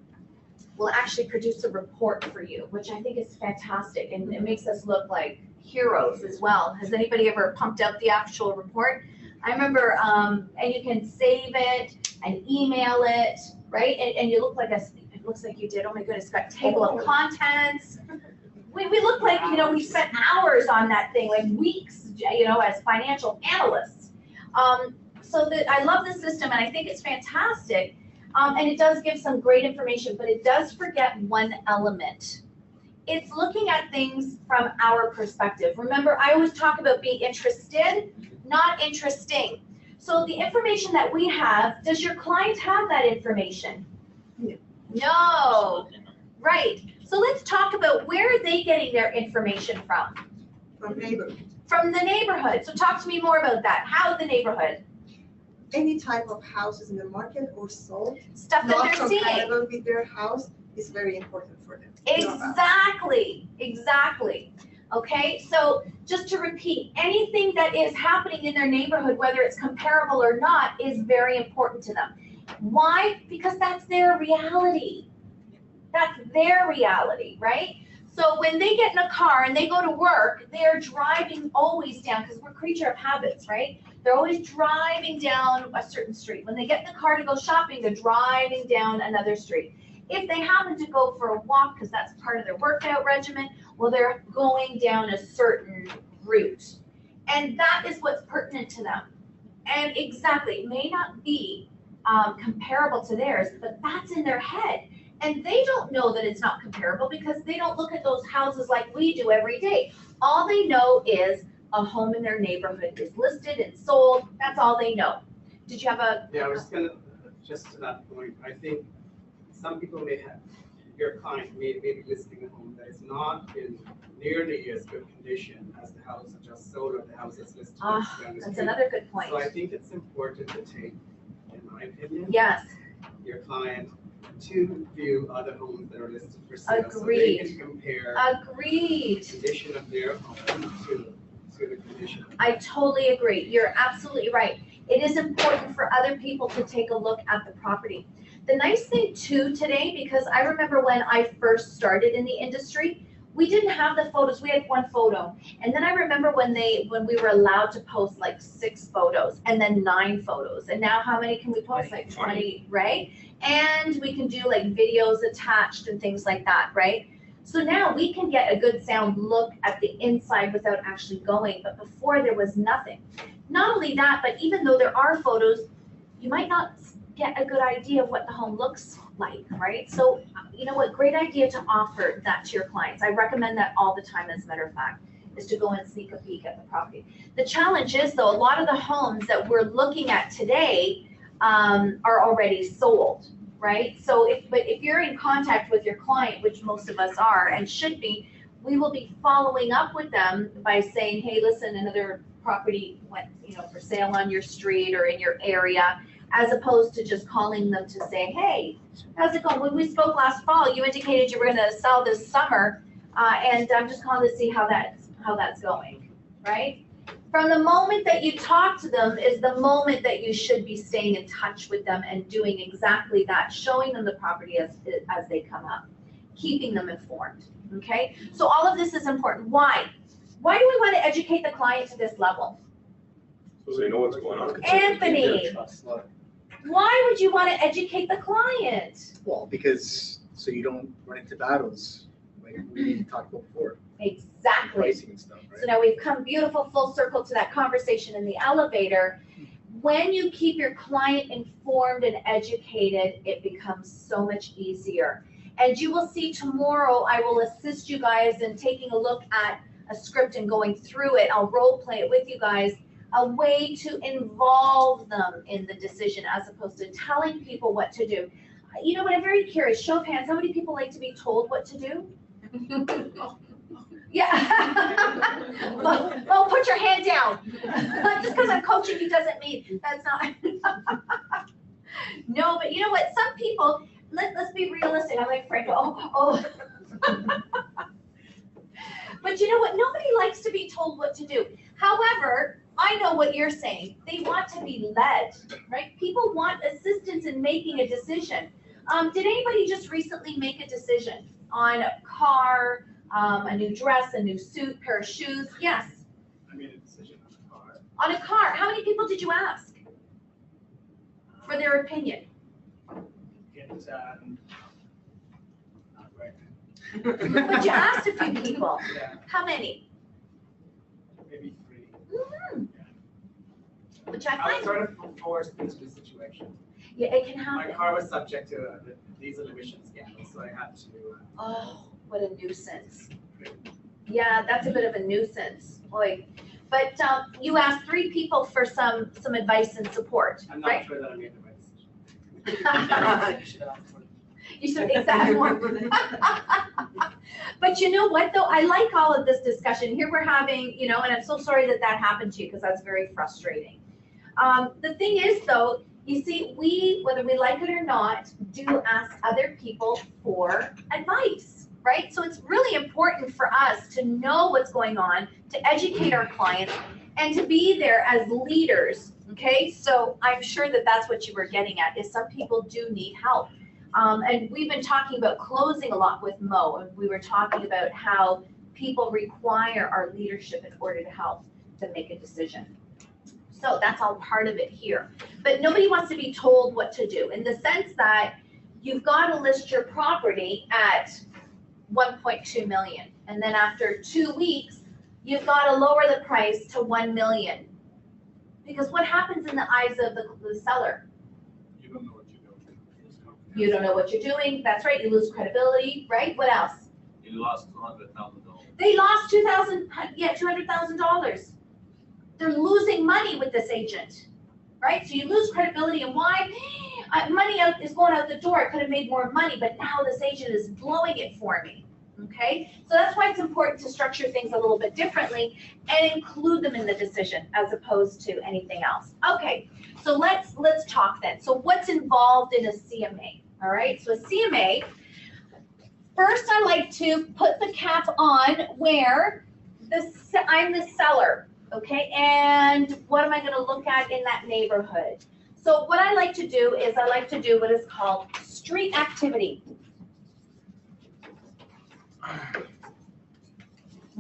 will actually produce a report for you, which I think is fantastic, and it makes us look like heroes as well. Has anybody ever pumped out the actual report? I remember, and you can save it and email it, right? And you look like it looks like you did, oh my goodness, got table of contents. We look like, you know, we spent hours on that thing, like weeks, you know, as financial analysts. So that I love the system and I think it's fantastic. And it does give some great information, but it does forget one element. It's looking at things from our perspective. Remember, I always talk about being interested, not interesting. So the information that we have, does your client have that information? No. Right. So let's talk about where are they getting their information from? From neighborhood. From the neighborhood. So talk to me more about that. How the neighborhood? Any type of houses in the market or sold, Stuff that not they're seeing. compatible with their house is very important for them. Exactly, exactly. Okay, so just to repeat, anything that is happening in their neighborhood, whether it's comparable or not, is very important to them. Why? Because that's their reality. That's their reality, right? So when they get in a car and they go to work, they're driving always down, because we're a creature of habits, right? They're always driving down a certain street. When they get in the car to go shopping, they're driving down another street. If they happen to go for a walk, because that's part of their workout regimen, well, they're going down a certain route. And that is what's pertinent to them. And exactly, it may not be comparable to theirs, but that's in their head. And they don't know that it's not comparable because they don't look at those houses like we do every day. All they know is a home in their neighborhood is listed and sold. That's all they know. Did you have a? Yeah, I was just to that point, I think some people may have, your client may be listing a home that is not in nearly as good condition as the house that just sold or the house that's listed. That's another good point. So I think it's important to take, in my opinion, yes, your client to view other homes that are listed for sale. Agreed. So they can compare agreed. the condition of their home to it's good condition. I totally agree. You're absolutely right. It is important for other people to take a look at the property. The nice thing too today, because I remember when I first started in the industry, we didn't have the photos. We had one photo. And then I remember when we were allowed to post like 6 photos and then 9 photos. And now how many can we post? Like 20, right? And we can do like videos attached and things like that, right? So now we can get a good sound look at the inside without actually going. But before there was nothing. Not only that, but even though there are photos, you might not get a good idea of what the home looks like, right? So, you know what, great idea to offer that to your clients. I recommend that all the time, as a matter of fact, is to go and sneak a peek at the property. The challenge is though, a lot of the homes that we're looking at today are already sold, right? So if you're in contact with your client, which most of us are and should be, we will be following up with them by saying, hey, listen, another property went, for sale on your street or in your area, as opposed to just calling them to say, hey, how's it going? When we spoke last fall, you indicated you were going to sell this summer, and I'm just calling to see how that's going, right? From the moment that you talk to them is the moment that you should be staying in touch with them and doing exactly that, showing them the property as they come up, keeping them informed, okay? So all of this is important. Why? Why do we want to educate the client to this level? So they know what's going on. Anthony, why would you want to educate the client? Well, because so you don't run into battles like we talked about before. Exactly. Pricing and stuff, right? So now we've come beautiful full circle to that conversation in the elevator. When you keep your client informed and educated, it becomes so much easier. And you will see tomorrow, I will assist you guys in taking a look at a script and going through it. I'll role play it with you guys, a way to involve them in the decision as opposed to telling people what to do. You know what, I'm very curious, show of hands, how many people like to be told what to do? Yeah. Well, put your hand down. Just because I'm coaching you doesn't mean that's not. No, but you know what, some people, let's be realistic. I'm like Frank, oh. But you know what, nobody likes to be told what to do. However, I know what you're saying. They want to be led, right? People want assistance in making a decision. Did anybody just recently make a decision on a car, a new dress, a new suit, pair of shoes? Yes. I made a decision on a car. On a car. How many people did you ask for their opinion? Not right. But you asked a few people. Yeah, How many? maybe 3. Mhm. Yeah. Which I I was find, sort of forced into the situation. yeah, it can My happen. car was subject to the diesel emission scandal, so I had to. Oh, what a nuisance. Yeah, that's a bit of a nuisance, boy. But you asked 3 people for some advice and support, I'm not right? sure that I made the right decision. You should have for You should exactly. But you know what though? I like all of this discussion. Here we're having, and I'm so sorry that happened to you because that's very frustrating. The thing is though, you see, whether we like it or not, do ask other people for advice, right? So it's really important for us to know what's going on, to educate our clients, and to be there as leaders, okay? So I'm sure that that's what you were getting at, is some people do need help. And we've been talking about closing a lot with Mo, and we were talking about how people require our leadership in order to help them make a decision. So that's all part of it here. But nobody wants to be told what to do, in the sense that you've got to list your property at 1.2 million. And then after 2 weeks, you've got to lower the price to 1 million. Because what happens in the eyes of the seller? You don't know what you're doing. You don't know what you're doing. That's right. You lose credibility, right? What else? You lost $200,000. They lost $200,000. They're losing money with this agent, right? So you lose credibility, and why? Money is going out the door. I could have made more money, but now this agent is blowing it for me. Okay, so that's why it's important to structure things a little bit differently and include them in the decision as opposed to anything else. Okay, so let's talk then. So what's involved in a CMA? All right, so a CMA. First, I like to put the cap on where I'm the seller, okay? And what am I gonna look at in that neighborhood? So what I like to do is I like to do what is called street activity.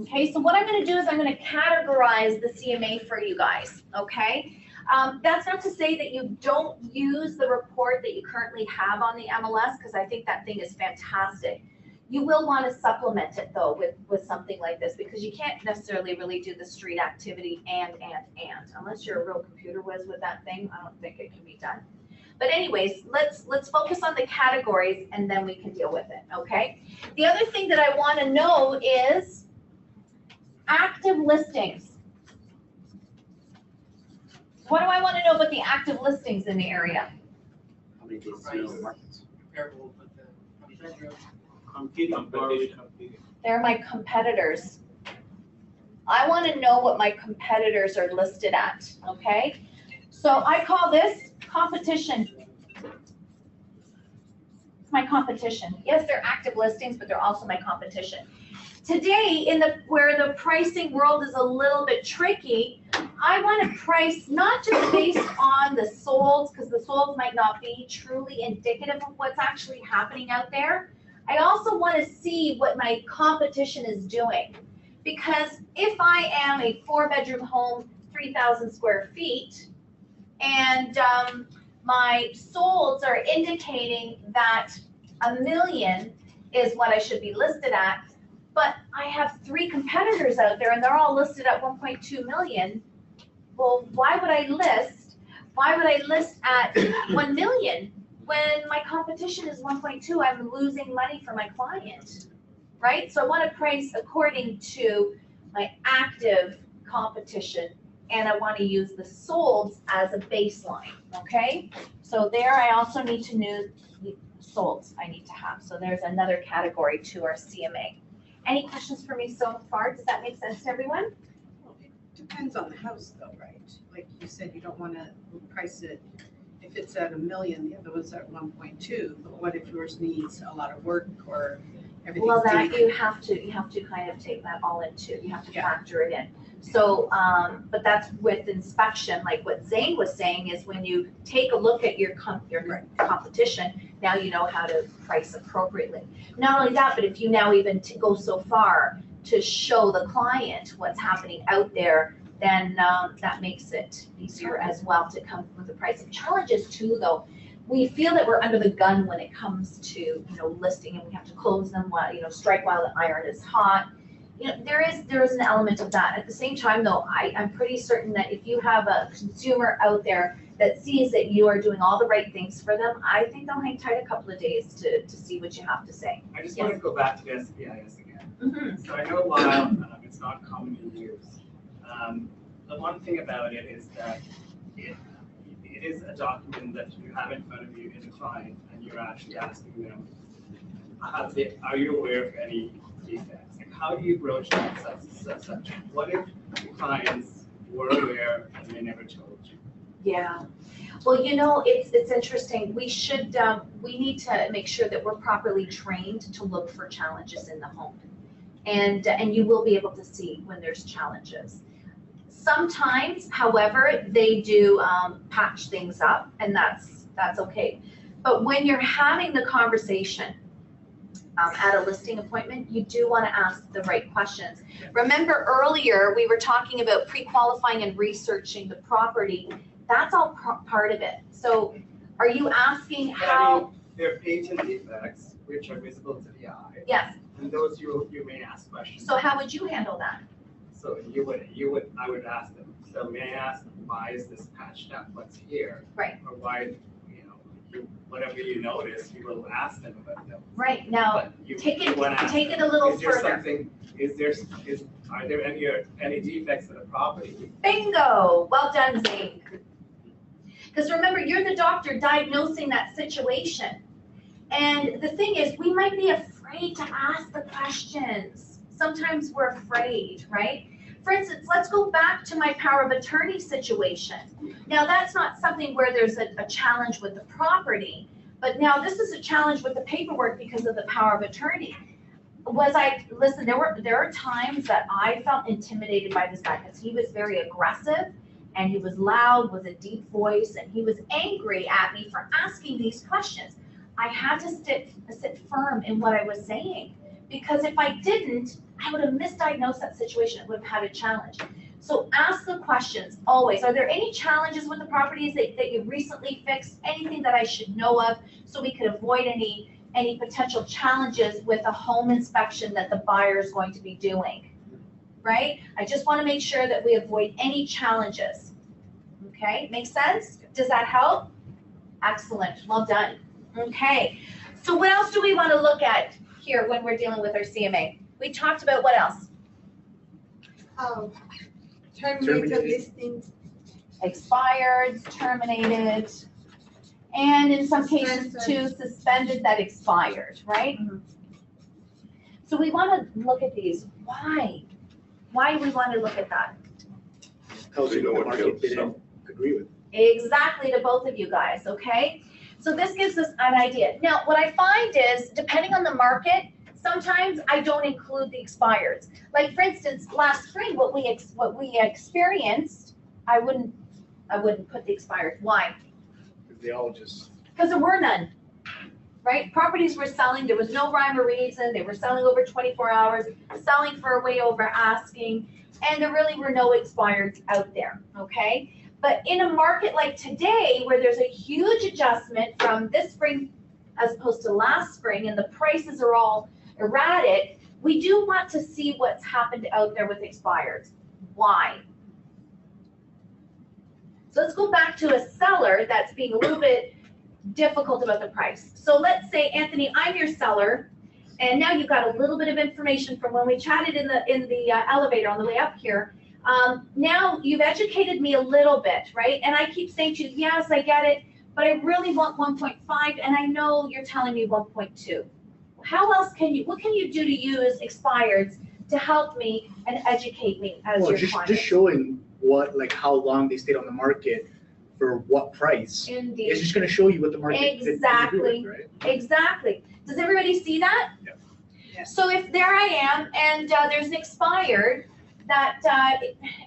Okay, so what I'm gonna do is I'm gonna categorize the CMA for you guys, okay? That's not to say that you don't use the report that you currently have on the MLS, because I think that thing is fantastic. You will want to supplement it though with something like this, because you can't necessarily really do the street activity and, unless you're a real computer whiz with that thing, I don't think it can be done. But anyways, let's focus on the categories and then we can deal with it, okay? The other thing that I want to know is active listings. What do I want to know about the active listings in the area? How many days do you know markets? Comparable with the bedroom. Competing. They're my competitors. I want to know what my competitors are listed at, okay? So I call this competition. It's my competition. Yes, they're active listings, but they're also my competition. Today, where the pricing world is a little bit tricky, I want to price not just based on the solds, because the solds might not be truly indicative of what's actually happening out there. I also want to see what my competition is doing. Because if I am a 4-bedroom home, 3,000 square feet, and my solds are indicating that $1 million is what I should be listed at, but I have 3 competitors out there and they're all listed at 1.2 million. Well, why would I list at 1 million when my competition is 1.2? I'm losing money for my client, right? So I want to price according to my active competition, and I want to use the solds as a baseline, okay? So there I also need to know the solds I need to have. So there's another category to our CMA. Any questions for me so far? Does that make sense to everyone? Well, it depends on the house though, right? Like you said, you don't want to price it, if it's at $1 million, the other one's at 1.2, but what if yours needs a lot of work or everything's Well, that dated? you have to kind of take that all into, you have to factor it in. So, but that's with inspection, like what Zane was saying is when you take a look at your competition, now you know how to price appropriately. Not only that, but if you now even go so far to show the client what's happening out there, then that makes it easier as well to come with the pricing. Challenges too, though, we feel that we're under the gun when it comes to listing, and we have to close them while strike while the iron is hot. There is an element of that. At the same time, though, I'm pretty certain that if you have a consumer out there that sees that you are doing all the right things for them, I think they'll hang tight a couple of days to see what you have to say. I just want to go back to the SPIS again. Mm-hmm. So I know while it's not commonly used, the one thing about it is that it is a document that you have in front of you as a client, and you're actually asking them, are you aware of any defects? Like, how do you broach that subject? What if the clients were aware and they never told you? Yeah. Well, it's interesting. We need to make sure that we're properly trained to look for challenges in the home. And you will be able to see when there's challenges. Sometimes, however, they do patch things up, and that's okay. But when you're having the conversation at a listing appointment, you do want to ask the right questions. Remember earlier, we were talking about pre-qualifying and researching the property. That's all part of it. So are you asking how? There are patent defects which are visible to the eye. Yes. And those you may ask questions. So how would you handle that? So I would ask them, so may I ask, why is this patched up? What's here? Right. Or why, whatever you notice, you will ask them about them. Right. Now, take it a little further. Are there any defects in the property? Bingo! Well done, Zane. Because remember, you're the doctor diagnosing that situation. And the thing is, we might be afraid to ask the questions. Sometimes we're afraid, right? For instance, let's go back to my power of attorney situation. Now, that's not something where there's a challenge with the property, but now this is a challenge with the paperwork because of the power of attorney. listen, there are times that I felt intimidated by this guy because he was very aggressive and he was loud with a deep voice and he was angry at me for asking these questions. I had to sit firm in what I was saying because if I didn't, I would have misdiagnosed that situation. I would have had a challenge. So ask the questions always. Are there any challenges with the properties that you've recently fixed? Anything that I should know of so we could avoid any potential challenges with a home inspection that the buyer is going to be doing, right? I just want to make sure that we avoid any challenges. Okay, makes sense? Does that help? Excellent, well done. Okay, so what else do we want to look at here when we're dealing with our CMA? We talked about what else? Terminated listings. Expired, terminated, and in some cases too, suspended that expired, right? Mm-hmm. So we want to look at these. Why? Why do we want to look at that? Tells you what the market didn't agree with. Exactly, to both of you guys, okay? So this gives us an idea. Now, what I find is, depending on the market, sometimes I don't include the expireds. Like for instance, last spring, what we experienced, I wouldn't put the expired. Why? They all just. Because there were none, right? Properties were selling, there was no rhyme or reason, they were selling over 24 hours, selling for way over asking, and there really were no expireds out there, okay? But in a market like today, where there's a huge adjustment from this spring as opposed to last spring, and the prices are all erratic, we do want to see what's happened out there with expireds. Why? So let's go back to a seller that's being a little bit difficult about the price. So let's say, Anthony, I'm your seller, and now you've got a little bit of information from when we chatted in the elevator on the way up here. Now you've educated me a little bit, right? And I keep saying to you, yes, I get it, but I really want 1.5, and I know you're telling me 1.2. How else what can you do to use expireds to help me and educate me as your client? Just showing how long they stayed on the market for what price. Indeed. It's just going to show you what the market Exactly. did, right? Exactly. Does everybody see that? Yeah. Yes. So if there I am and there's an expired that,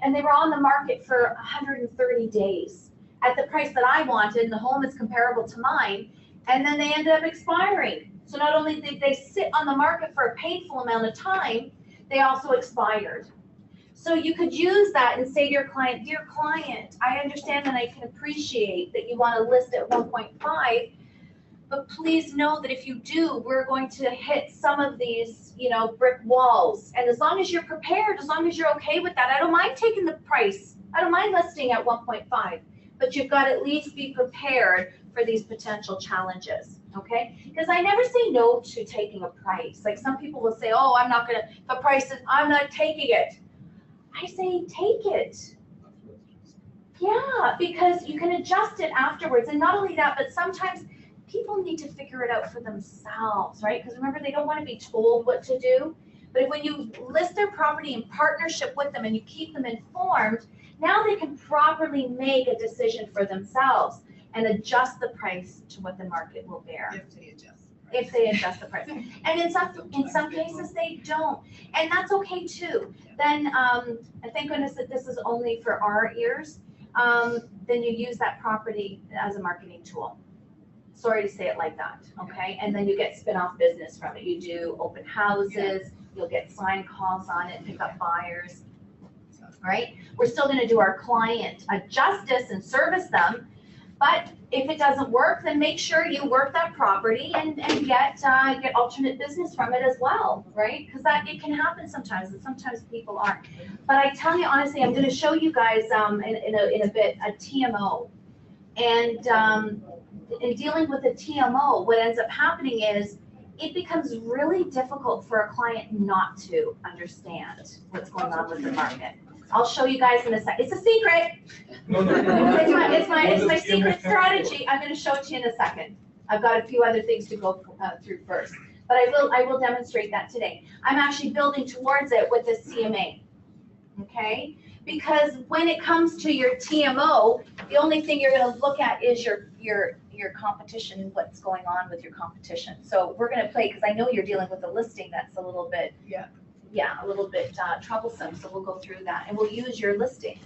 and they were on the market for 130 days at the price that I wanted, and the home is comparable to mine, and then they ended up expiring. So not only did they sit on the market for a painful amount of time, they also expired. So you could use that and say to your client, dear client, I understand and I can appreciate that you want to list at 1.5, but please know that if you do, we're going to hit some of these, brick walls. And as long as you're prepared, as long as you're okay with that, I don't mind taking the price. I don't mind listing at 1.5, but you've got to at least be prepared for these potential challenges, okay? Because I never say no to taking a price. Like some people will say, oh, I'm not taking it. I say, take it. Yeah, because you can adjust it afterwards. And not only that, but sometimes people need to figure it out for themselves, right? Because remember, they don't want to be told what to do. But when you list their property in partnership with them and you keep them informed, now they can properly make a decision for themselves and adjust the price to what the market will bear. If they adjust the price. And in some cases they don't. And that's okay too. Then, and thank goodness that this is only for our ears, then you use that property as a marketing tool. Sorry to say it like that, okay? And then you get spin-off business from it. You do open houses, you'll get sign calls on it, pick up buyers, right? We're still gonna do our client a justice and service them, but if it doesn't work, then make sure you work that property and get alternate business from it as well, right? Because it can happen sometimes, and sometimes people aren't. But I tell you honestly, I'm going to show you guys in a bit a TMO, and in dealing with a TMO, what ends up happening is it becomes really difficult for a client not to understand what's going on with the market. I'll show you guys in a second. It's a secret. It's my secret strategy. I'm going to show it to you in a second. I've got a few other things to go through first, but I will demonstrate that today. I'm actually building towards it with this CMA, okay? Because when it comes to your TMO, the only thing you're going to look at is your your competition, what's going on with your competition. So we're gonna play, because I know you're dealing with a listing that's a little bit, a little bit troublesome, so we'll go through that, and we'll use your listing,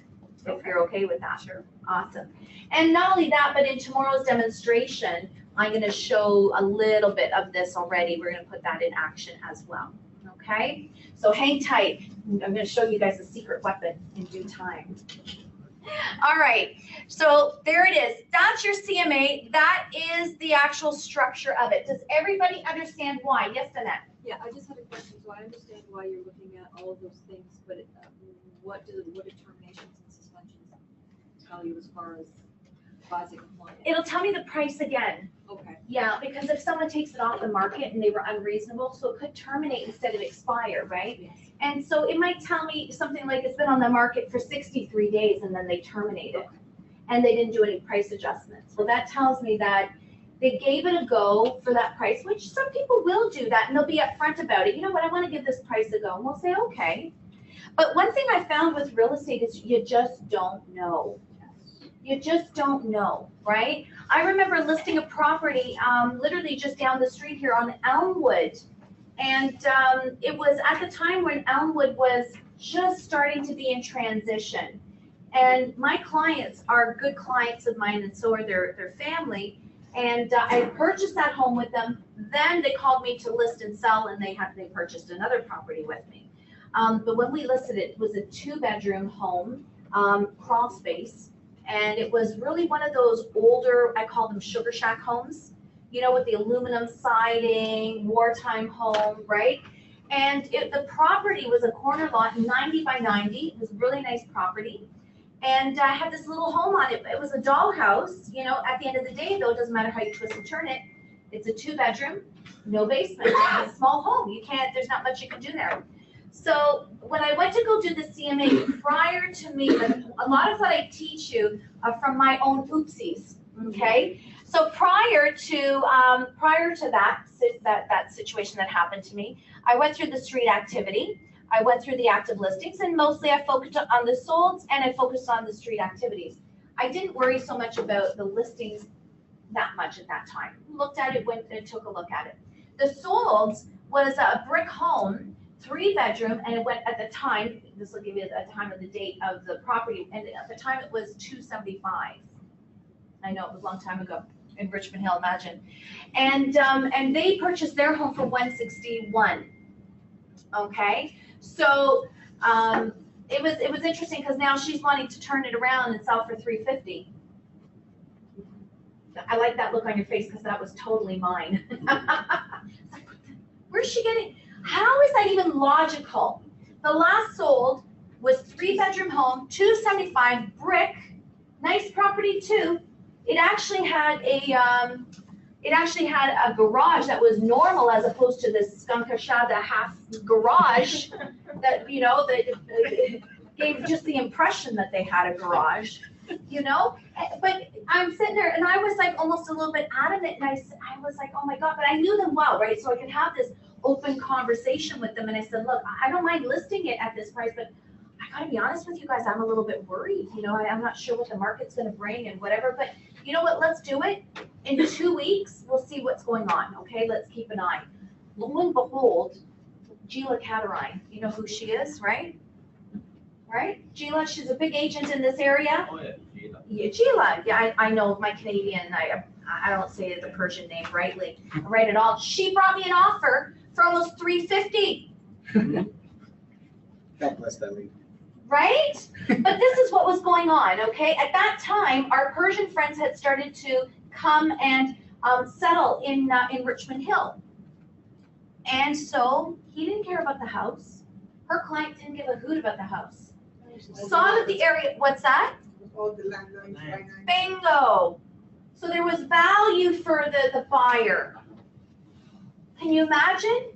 if you're okay with that. Sure. Awesome. And not only that, but in tomorrow's demonstration, I'm gonna show a little bit of this already. We're gonna put that in action as well, okay? So hang tight. I'm gonna show you guys a secret weapon in due time. All right, so there it is. That's your CMA. That is the actual structure of it. Does everybody understand why? Yes, Annette? Yeah, I just had a question. So I understand why you're looking at all of those things, but what determinations and suspensions tell you as far as advising a client? It'll tell me the price again. Okay. Yeah, because if someone takes it off the market and they were unreasonable, so it could terminate instead of expire, right? Yes. And so it might tell me something like it's been on the market for 63 days and then they terminate it. And they didn't do any price adjustments. Well, that tells me that they gave it a go for that price, which some people will do that and they'll be upfront about it. You know what, I want to give this price a go. And we'll say, okay. But one thing I found with real estate is you just don't know. You just don't know, right? I remember listing a property literally just down the street here on Elmwood. And it was at the time when Elmwood was just starting to be in transition. And my clients are good clients of mine, and so are their family. And I purchased that home with them. Then they called me to list and sell, and they purchased another property with me. But when we listed it, it was a 2-bedroom home, crawl space. And it was really one of those older, I call them sugar shack homes, you know, with the aluminum siding, wartime home, right? And the property was a corner lot, 90 by 90. It was a really nice property. And I had this little home on it. It was a dollhouse, you know, at the end of the day, though, it doesn't matter how you twist and turn it. It's a 2-bedroom, no basement. It's a small home. There's not much you can do there. So when I went to go do the CMA, prior to me, a lot of what I teach you are from my own oopsies, okay? So prior to that situation that happened to me, I went through the street activity, I went through the active listings, and mostly I focused on the solds and I focused on the street activities. I didn't worry so much about the listings that much at that time. Looked at it, went and took a look at it. The solds was a brick home, 3-bedroom, and it went at the time, this will give you the time of the date of the property, and at the time it was $275. I know it was a long time ago in Richmond Hill, imagine. And they purchased their home for $161. Okay, so it was interesting because now she's wanting to turn it around and sell for $350. I like that look on your face because that was totally mine. Where's she getting? How is that even logical? The last sold was 3-bedroom home, $275, brick, nice property too. It actually had a garage that was normal as opposed to this skunkashada half garage that, you know, that gave just the impression that they had a garage, you know? But I'm sitting there and I was like almost a little bit adamant, and I was like, oh my God, but I knew them well, right? So I could have this open conversation with them, and I said, look, I don't mind listing it at this price, but I gotta be honest with you guys, I'm a little bit worried. You know, I'm not sure what the market's gonna bring and whatever, but you know what, let's do it. In 2 weeks, we'll see what's going on, okay? Let's keep an eye. Lo and behold, Gila Caterine, you know who she is, right? Right? Gila, she's a big agent in this area. Oh, yeah, Gila. Yeah, Gila, yeah, I know my Canadian, I don't say the Persian name rightly, right at all. She brought me an offer for almost $350. God bless that lady. Right? But this is what was going on, okay? At that time, our Persian friends had started to come and settle in Richmond Hill. And so he didn't care about the house. Her client didn't give a hoot about the house. Saw that the area, what's that? All the landlines finance. Bingo. So there was value for the buyer. Can you imagine?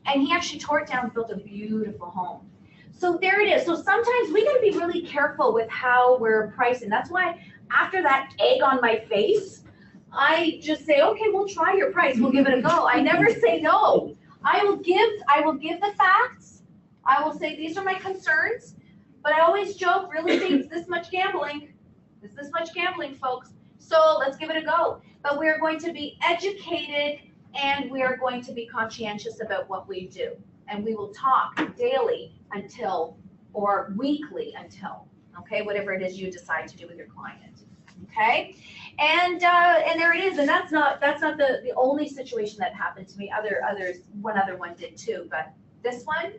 And he actually tore it down and built a beautiful home. So there it is. So sometimes we got to be really careful with how we're pricing. That's why after that egg on my face, I just say, okay, we'll try your price. We'll give it a go. I never say no. I will give the facts. I will say these are my concerns. But I always joke, real estate's this much gambling. It's this much gambling, folks. So let's give it a go. But we're going to be educated and we are going to be conscientious about what we do. And we will talk daily until, or weekly until, okay, whatever it is you decide to do with your client. Okay, and there it is. And that's not the only situation that happened to me. One other one did too. But this one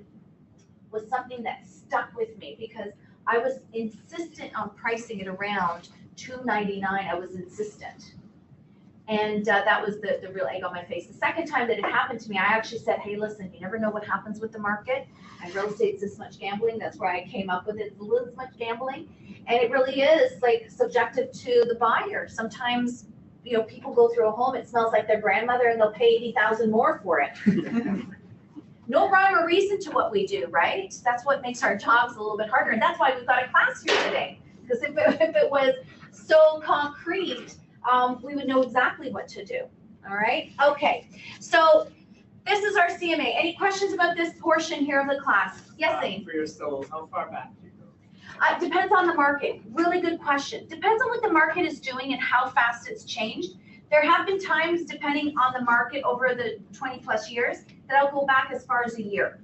was something that stuck with me because I was insistent on pricing it around $299. I was insistent. And that was the real egg on my face. The second time that it happened to me, I actually said, hey, listen, you never know what happens with the market. And real estate's this much gambling. That's where I came up with it. It's this much gambling. And it really is like subjective to the buyer. Sometimes, you know, people go through a home, it smells like their grandmother and they'll pay $80,000 more for it. No rhyme or reason to what we do, right? That's what makes our jobs a little bit harder. And that's why we've got a class here today. Because if it was so concrete, we would know exactly what to do. All right? Okay. So this is our CMA. Any questions about this portion here of the class? Yes, Zane? For your souls, how far back do you go? Depends on the market. Really good question. Depends on what the market is doing and how fast it's changed. There have been times, depending on the market over the 20 plus years, that I'll go back as far as a year.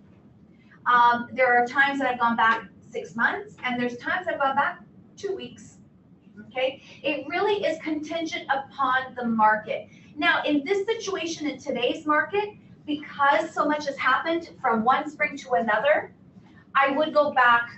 There are times that I've gone back 6 months, and there's times I've gone back 2 weeks. Okay, it really is contingent upon the market. Now, in this situation, in today's market, because so much has happened from one spring to another, I would go back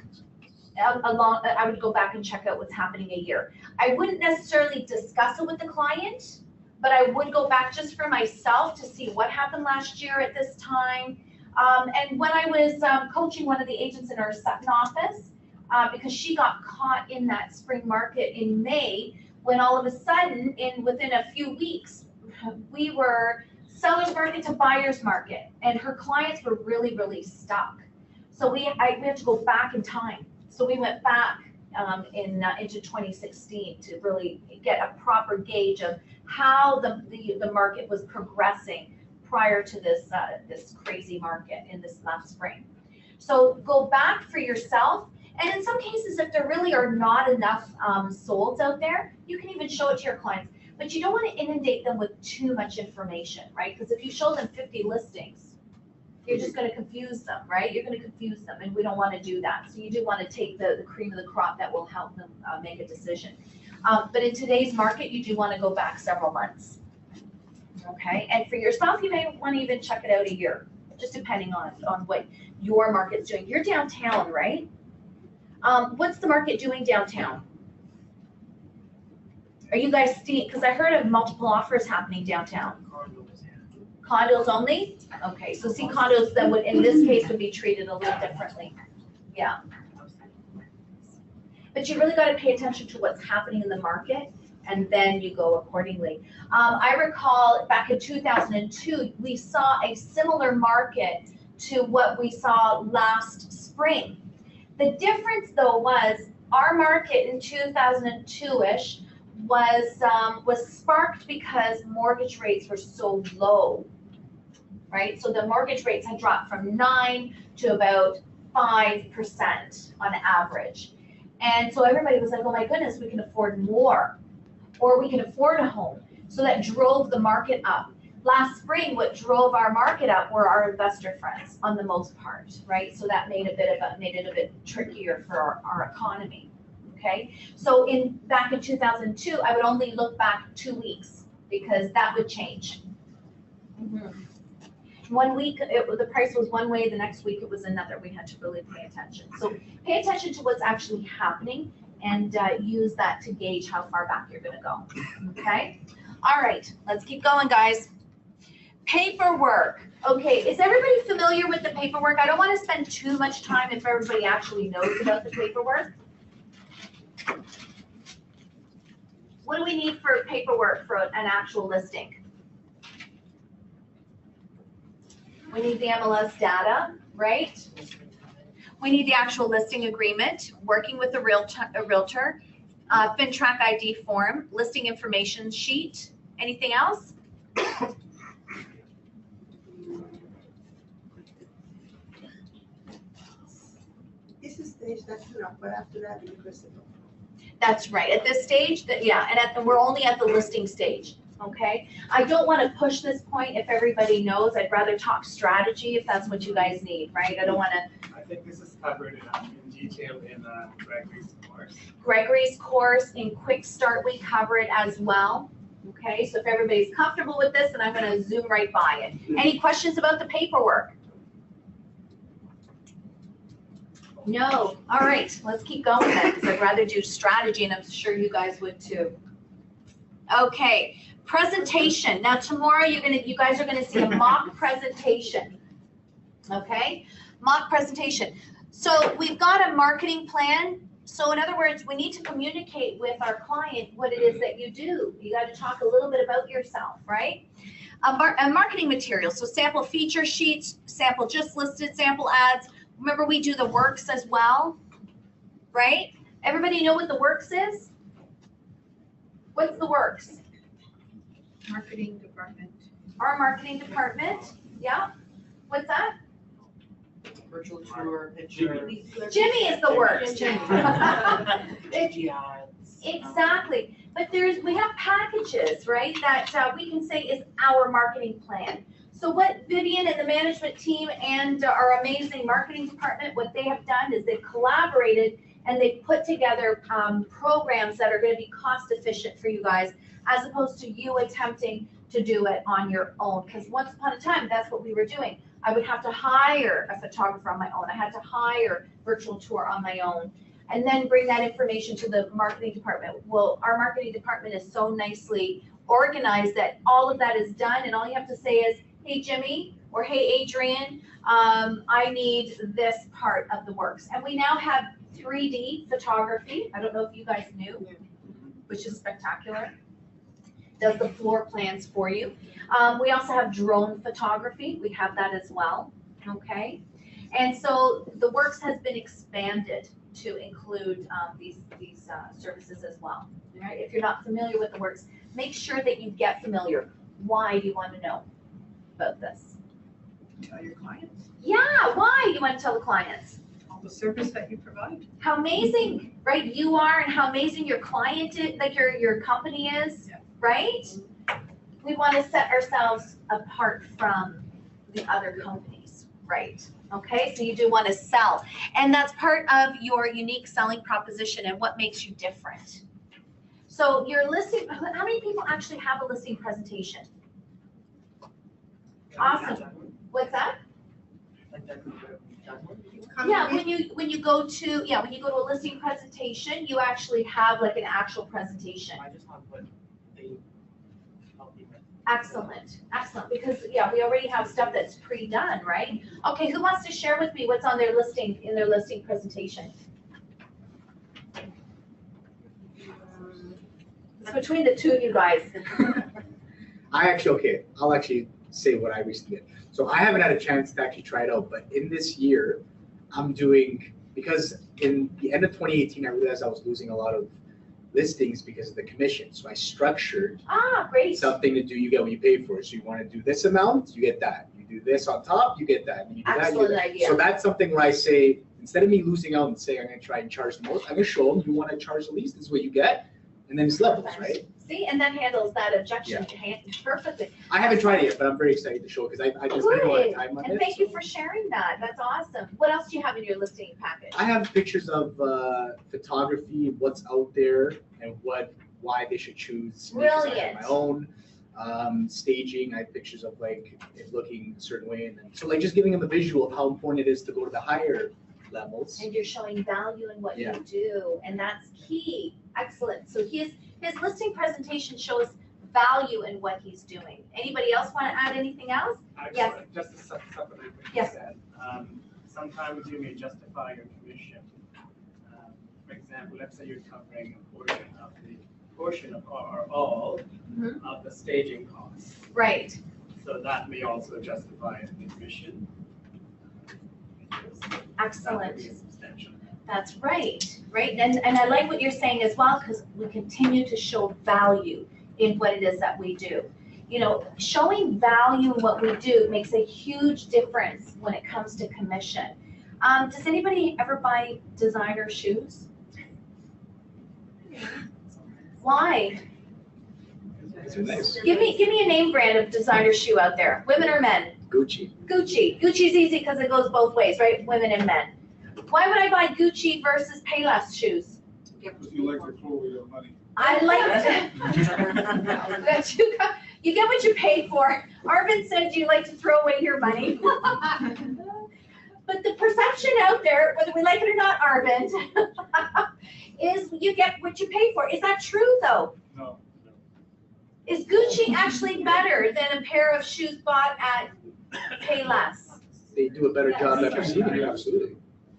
I would go back and check out what's happening a year. I wouldn't necessarily discuss it with the client, but I would go back just for myself to see what happened last year at this time. And when I was coaching one of the agents in our Sutton office, because she got caught in that spring market in May, when all of a sudden, within a few weeks, we were seller's market to buyer's market, and her clients were really, really stuck. So we had to go back in time. So we went back into 2016 to really get a proper gauge of how the market was progressing prior to this crazy market in this last spring. So go back for yourself. And in some cases, if there really are not enough solds out there, you can even show it to your clients. But you don't want to inundate them with too much information, right? Because if you show them 50 listings, you're just going to confuse them, right? You're going to confuse them, and we don't want to do that. So you do want to take the cream of the crop that will help them make a decision. But in today's market, you do want to go back several months, okay? And for yourself, you may want to even check it out a year, just depending on what your market's doing. You're downtown, right? What's the market doing downtown? Are you guys seeing, because I heard of multiple offers happening downtown. Condos only? Okay, so see, condos that would, in this case, would be treated a little differently. Yeah. But you really got to pay attention to what's happening in the market, and then you go accordingly. I recall back in 2002, we saw a similar market to what we saw last spring. The difference, though, was our market in 2002-ish was sparked because mortgage rates were so low, right? So the mortgage rates had dropped from 9 to about 5% on average. And so everybody was like, oh my goodness, we can afford more, or we can afford a home. So that drove the market up. Last spring, what drove our market up were our investor friends on the most part, right? So that made it a bit trickier for our economy. Okay, so back in 2002, I would only look back 2 weeks because that would change. 1 week, the price was one way, the next week it was another. We had to really pay attention. So pay attention to what's actually happening and use that to gauge how far back you're going to go. Okay, all right, let's keep going, guys. Paperwork. Okay, is everybody familiar with the paperwork? I don't want to spend too much time if everybody actually knows about the paperwork. What do we need for paperwork for an actual listing? We need the MLS data, right? We need the actual listing agreement, working with a realtor, FinTrack ID form, listing information sheet. Anything else? This is stage, that's enough, but after that, the principal. That's right. At this stage, yeah, and we're only at the listing stage. Okay. I don't want to push this point if everybody knows. I'd rather talk strategy if that's what you guys need, right? I don't want to. I think this is covered in detail in Gregory's course. Gregory's course in Quick Start, we cover it as well. Okay, so if everybody's comfortable with this, then I'm going to zoom right by it. Any questions about the paperwork? No. All right, let's keep going then, because I'd rather do strategy, and I'm sure you guys would too. Okay, presentation. Now tomorrow you guys are gonna see a mock presentation. Okay, mock presentation. So we've got a marketing plan. So in other words, we need to communicate with our client what it is that you do. You got to talk a little bit about yourself, right? A marketing material. So sample feature sheets, sample just listed, sample ads. Remember, we do the works as well, right? Everybody know what the works is? What's the works? Marketing department. Our marketing department, yeah. What's that? Virtual tour, picture. Jimmy is the works. GGIs. Exactly. But we have packages, right, that we can say is our marketing plan. So what Vivian and the management team and our amazing marketing department, what they have done is they've collaborated and they've put together programs that are going to be cost efficient for you guys, as opposed to you attempting to do it on your own. Because once upon a time, that's what we were doing. I would have to hire a photographer on my own. I had to hire virtual tour on my own, and then bring that information to the marketing department. Well, our marketing department is so nicely organized that all of that is done, and all you have to say is, hey, Jimmy, or hey, Adrian, I need this part of the works. And we now have 3D photography. I don't know if you guys knew, which is spectacular. Does the floor plans for you. We also have drone photography. We have that as well, okay? And so the works has been expanded to include these services as well, right? If you're not familiar with the works, make sure that you get familiar. Why do you want to know about this? Tell your clients. Yeah, why do you want to tell the clients? All the service that you provide. How amazing, right, you are, and how amazing your client is, like your company is, yeah. Right? We want to set ourselves apart from the other companies, right? Okay, so you do want to sell, and that's part of your unique selling proposition and what makes you different. So your listing, how many people actually have a listing presentation? Awesome. What's that? Yeah, when you go to a listing presentation, you actually have like an actual presentation. I just want to put the Excellent, excellent, because yeah, we already have stuff that's pre-done, right? Okay, who wants to share with me what's on their listing, in their listing presentation? It's between the two of you guys. I'll actually say what I recently did. So I haven't had a chance to actually try it out, but in this year, I'm doing, because in the end of 2018, I realized I was losing a lot of listings because of the commission. So I structured something to do, you get what you pay for. So you want to do this amount, you get that. You do this on top, you get that. And you do that, you get that. Idea. So that's something where I say, instead of me losing out and saying I'm going to try and charge the most, I'm going to show them you want to charge the least, this is what you get. And then it's levels, right? See, and that handles that objection perfectly. I haven't tried it yet, but I'm very excited to show it because I just spent a lot of time on it. And thank you for sharing that. That's awesome. What else do you have in your listing package? I have pictures of photography, what's out there, and why they should choose. Brilliant. I have my own staging. I have pictures of like it looking a certain way, and then, so like just giving them a visual of how important it is to go to the higher levels. And you're showing value in what you do, and that's key. Excellent. So his listing presentation shows value in what he's doing. Anybody else want to add anything else? Yes. Just to supplement what you said. Sometimes you may justify your commission. For example, let's say you're covering a portion of or all of the staging costs. Right. So that may also justify the commission. Excellent. That substantial. That's right, right? And I like what you're saying as well, because we continue to show value in what it is that we do. You know, showing value in what we do makes a huge difference when it comes to commission. Does anybody ever buy designer shoes? Why? These are nice. Give me a name brand of designer shoe out there. Women or men? Gucci. Gucci. Gucci's easy because it goes both ways, right? Women and men. Why would I buy Gucci versus Payless shoes? Because you like to throw away your money. I like to. You get what you pay for. Arvin said you like to throw away your money. But the perception out there, whether we like it or not, Arvin, is you get what you pay for. Is that true though? No. Is Gucci actually better than a pair of shoes bought at Payless? They do a better job at perceiving it, absolutely.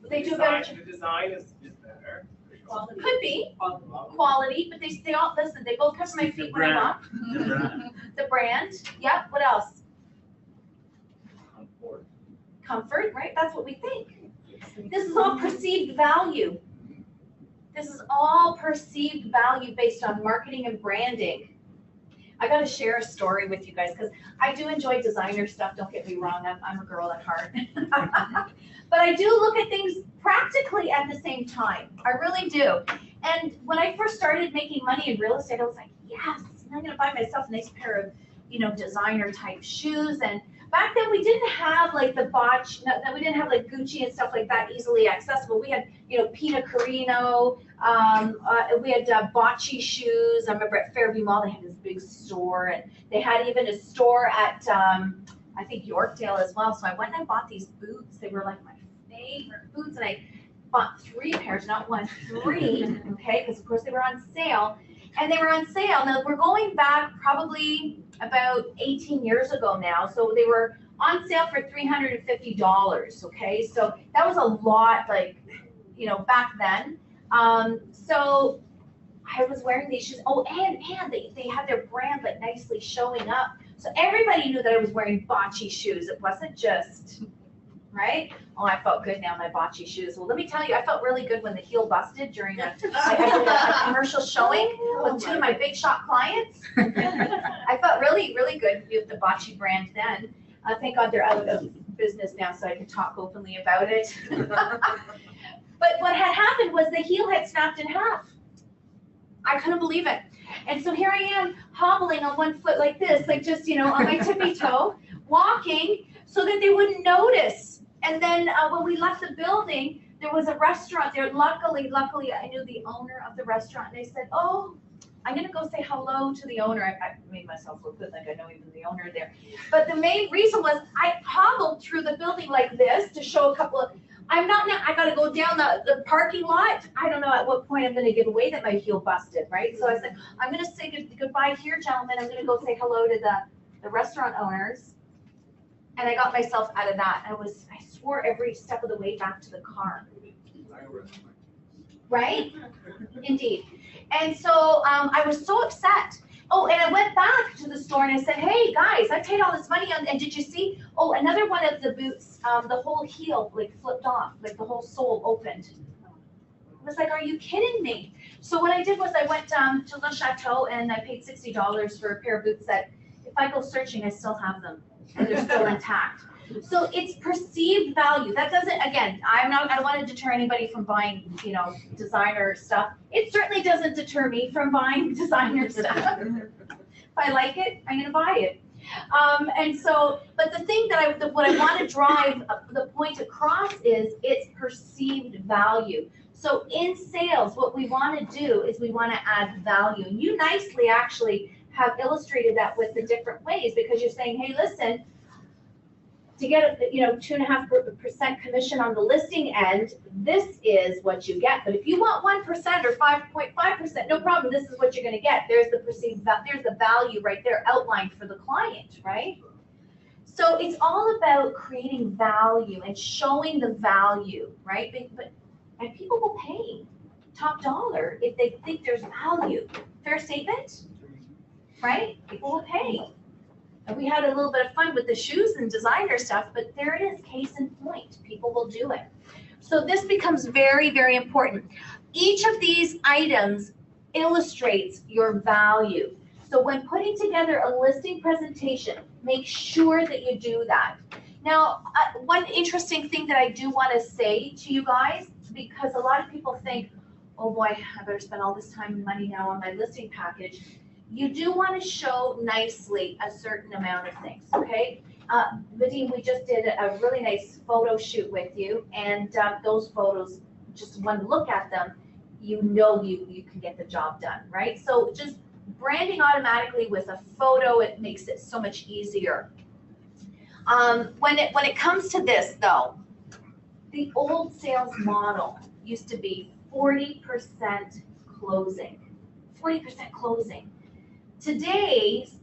They do a better job. The design is better. Could be quality, but they all listen. They both cover my feet when I walk. The brand, yep. What else? Comfort, right? That's what we think. This is all perceived value. This is all perceived value based on marketing and branding. I got to share a story with you guys because I do enjoy designer stuff. Don't get me wrong. I'm a girl at heart. But I do look at things practically at the same time. I really do. And when I first started making money in real estate, I was like, yes, I'm going to buy myself a nice pair of, designer type shoes. And back then we didn't have like the we didn't have like Gucci and stuff like that easily accessible. We had, Pina Carino, we had Bocce shoes. I remember at Fairview Mall, they had this big store, and they had even a store at, I think Yorkdale as well. So I went and I bought these boots. They were like my favorite boots, and I bought 3 pairs, not 1, 3, okay, because of course they were on sale. And they were on sale. Now we're going back probably about 18 years ago now. So they were on sale for $350, okay? So that was a lot, like, back then. So I was wearing these shoes. Oh, and they had their brand like nicely showing up. So everybody knew that I was wearing Bocce shoes. It wasn't just, right? Oh, I felt good now in my Bocce shoes. Well, let me tell you, I felt really good when the heel busted during I did a commercial showing with 2 of my big shot clients. I felt really, really good with the Bocce brand then. Thank God they're out of business now, so I can talk openly about it. But what had happened was the heel had snapped in half. I couldn't believe it. And so here I am hobbling on 1 foot like this, like just, on my tippy toe, walking so that they wouldn't notice. And then when we left the building, there was a restaurant there. Luckily, I knew the owner of the restaurant. And they said, oh, I'm going to go say hello to the owner. I made myself look good, like I know even the owner there. But the main reason was I hobbled through the building like this to show a couple of, I got to go down the parking lot. I don't know at what point I'm going to give away that my heel busted, right? So I said, I'm going to say goodbye here, gentlemen. I'm going to go say hello to the restaurant owners. And I got myself out of that. I swore every step of the way back to the car. Right? Indeed. And so I was so upset. Oh, and I went back to the store and I said, hey guys, I paid all this money on, and did you see? Oh, another one of the boots, the whole heel like flipped off, like the whole sole opened. I was like, are you kidding me? So what I did was I went to Le Chateau and I paid $60 for a pair of boots that if I go searching, I still have them. And they're still intact. So it's perceived value. That doesn't, again, I don't want to deter anybody from buying, designer stuff. It certainly doesn't deter me from buying designer stuff. If I like it, I'm going to buy it. And so, but the thing that what I want to drive the point across is it's perceived value. So in sales, what we want to do is we want to add value. And you nicely actually have illustrated that with the different ways, because you're saying, hey, listen, to get 2.5% commission on the listing end, this is what you get. But if you want 1% or 5.5%, no problem. This is what you're going to get. There's the perceived, there's the value right there outlined for the client, right? So it's all about creating value and showing the value, right? And people will pay top dollar if they think there's value. Fair statement? Right? People will pay. And we had a little bit of fun with the shoes and designer stuff, but there it is, case in point. People will do it. So this becomes very, very important. Each of these items illustrates your value. So when putting together a listing presentation, make sure that you do that. Now, one interesting thing that I do want to say to you guys, because a lot of people think, oh boy, I better spend all this time and money now on my listing package. You do want to show nicely a certain amount of things, okay? Vadim, we just did a really nice photo shoot with you, and those photos, just one look at them, you know you can get the job done, right? So just branding automatically with a photo, it makes it so much easier. When it comes to this though, the old sales model used to be 40% closing, 40% closing. Today's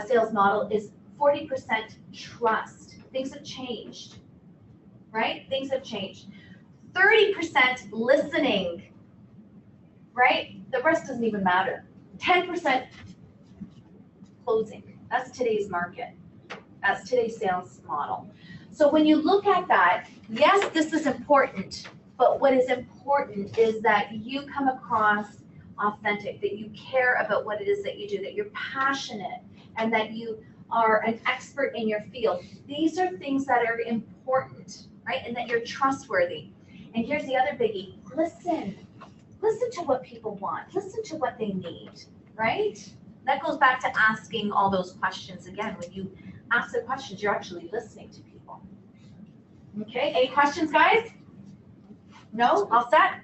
sales model is 40% trust. Things have changed, right? Things have changed. 30% listening, right? The rest doesn't even matter. 10% closing. That's today's market. That's today's sales model. So when you look at that, yes, this is important, but what is important is that you come across authentic, that you care about what it is that you do, that you're passionate, and that you are an expert in your field. These are things that are important, right? And that you're trustworthy. And here's the other biggie, listen. Listen to what people want. Listen to what they need, right? That goes back to asking all those questions again. When you ask the questions, you're actually listening to people. Okay, any questions, guys? No? All set?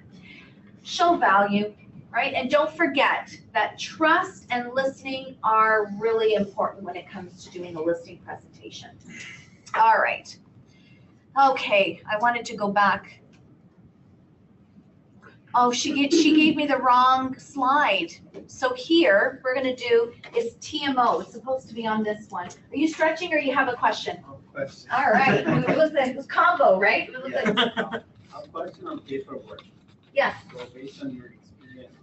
Show value, right? And don't forget that trust and listening are really important when it comes to doing a listing presentation. All right. Okay, I wanted to go back. Oh, she gave me the wrong slide. So here, we're gonna do is TMO. It's supposed to be on this one. Are you stretching or you have a question? Question. All right, it was combo, right? It was Yeah. like, A question on paperwork. yes. So based on your experience,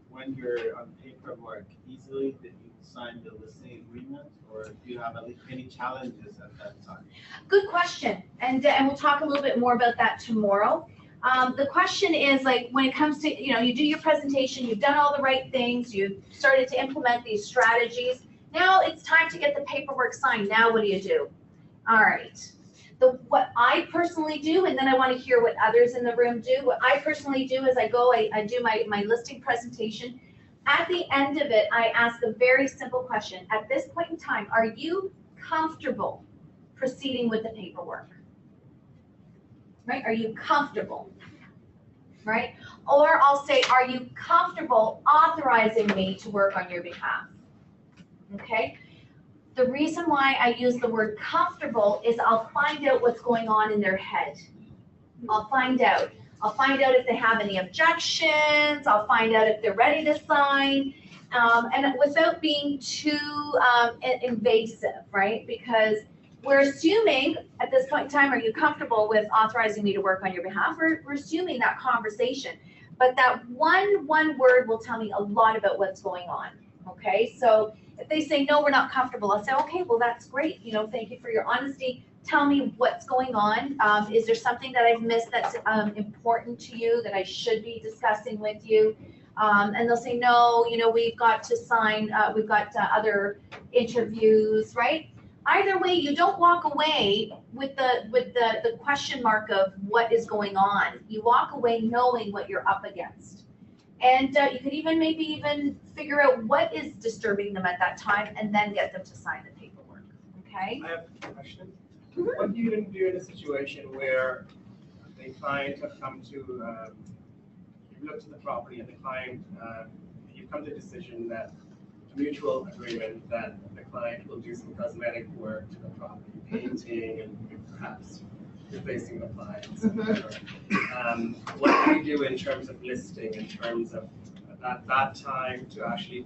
when you're on paperwork, easily did you sign the listing agreement, or do you have any challenges at that time? Good question, and we'll talk a little bit more about that tomorrow. The question is, like, when it comes to, you know, you do your presentation, you've done all the right things, you've started to implement these strategies. Now it's time to get the paperwork signed. Now what do you do? All right. What I personally do, and then I want to hear what others in the room do. What I personally do is I do my listing presentation. At the end of it, I ask a very simple question. At this point in time, are you comfortable proceeding with the paperwork? Right? Are you comfortable? Right? Or I'll say, are you comfortable authorizing me to work on your behalf? Okay? The reason why I use the word comfortable is I'll find out what's going on in their head. I'll find out. I'll find out if they have any objections. I'll find out if they're ready to sign. And without being too invasive, right? Because we're assuming at this point in time, are you comfortable with authorizing me to work on your behalf? We're assuming that conversation. But that one word will tell me a lot about what's going on. Okay, so if they say, no, we're not comfortable, I'll say, okay, well, that's great. You know, thank you for your honesty. Tell me what's going on. Is there something that I've missed that's important to you that I should be discussing with you? And they'll say, no, you know, we've got to sign, we've got other interviews, right? Either way, you don't walk away with the question mark of what is going on. You walk away knowing what you're up against. And you could maybe figure out what is disturbing them at that time and then get them to sign the paperwork, okay? I have a question. What do you do in a situation where the client have come to, you look to the property and the client, you've come to a decision that a mutual agreement that the client will do some cosmetic work to the property, painting and perhaps replacing the appliance. What do you do in terms of listing, in terms of at that time to actually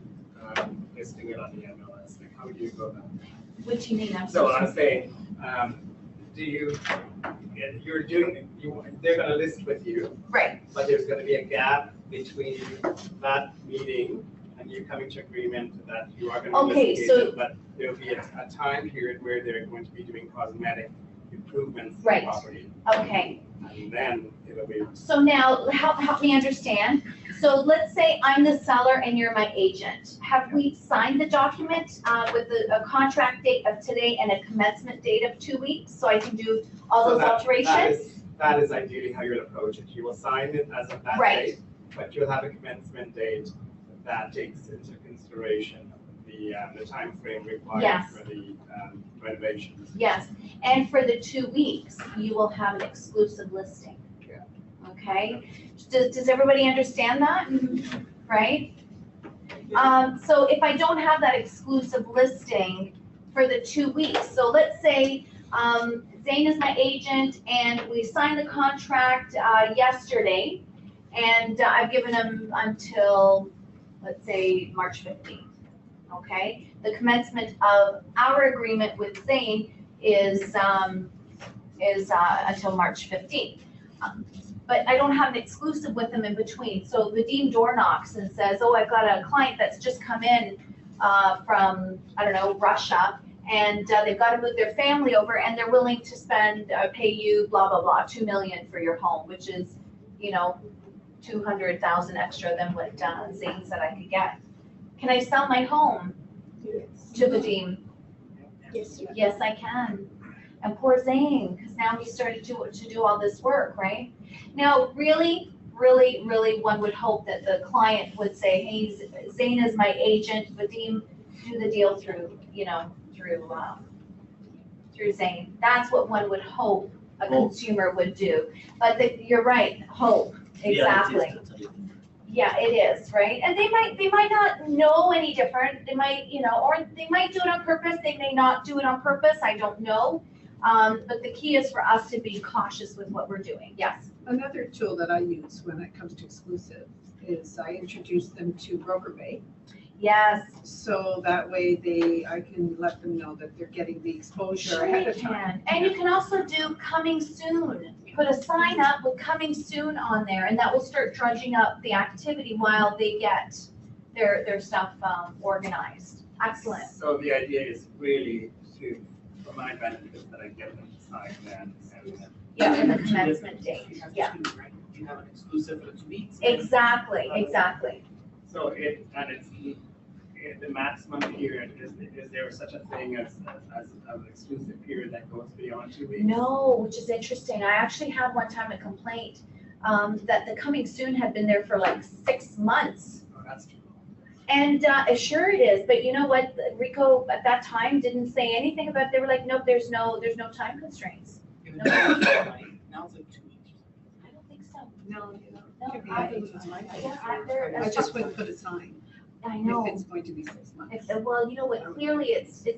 listing it on the MLS? Like, how do you go about that? What do you mean? So I'm saying, they're gonna list with you. Right. But there's gonna be a gap between that meeting and you coming to agreement that you are gonna be listing, but there'll be a time period where they're going to be doing cosmetic improvements to the property. Okay. And then it'll be. So now help me understand. So let's say I'm the seller and you're my agent. Have we signed the document with a contract date of today and a commencement date of 2 weeks so I can do all those alterations? That is ideally how you'll approach it. You will sign it as of that Right. date. but you'll have a commencement date that takes into consideration the timeframe required Yes. for the renovations. Yes, and for the 2 weeks, you will have an exclusive listing. Yeah. Okay, does everybody understand that? Right? So if I don't have that exclusive listing for the 2 weeks, so let's say, Zane is my agent and we signed the contract, yesterday, and I've given him until, let's say, March 15th. Okay, the commencement of our agreement with Zane is until March 15th. But I don't have an exclusive with him in between. So Vadim door knocks and says, oh, I've got a client that's just come in from, I don't know, Russia, and they've got to move their family over, and they're willing to spend, pay you blah, blah, blah, $2 million for your home, which is, you know, 200,000 extra than what Zane said I could get. Can I sell my home to Vadim? Yes, you Yes, I can. And poor Zane, because now he started to do all this work, right? Now, really, one would hope that the client would say, hey, Zane is my agent, Vadim, do the deal through, you know, through Zane. That's what one would hope a consumer would do. But you're right, hope, exactly. Yeah, it is, right? And they might not know any different. They might, you know, or they might do it on purpose. They may not do it on purpose. I don't know. But the key is for us to be cautious with what we're doing. Yes. Another tool that I use when it comes to exclusive is I introduce them to Broker Bay. Yes. So that way I can let them know that they're getting the exposure Sure ahead you of time. can. And you can also do coming soon. Put a sign up with coming soon on there, and that will start drudging up the activity while they get their stuff organized. Excellent. So the idea is really for my benefit, that I get them to sign that. Yeah, and the commencement date. Yeah. You have an exclusive for the 2 weeks. Exactly. So it's the maximum period, is there such a thing as an exclusive period that goes beyond 2 weeks? No, which is interesting. I actually had one time a complaint that the coming soon had been there for like 6 months. Oh, that's too long. And sure it is, but you know what? Rico at that time didn't say anything about it. They were like, nope, there's no time constraints. Now it's like 2 weeks. I don't think so. No, No, Could be I- agency. I I just wouldn't put a sign I know. if it's going to be 6 months. Well, you know what, clearly it's a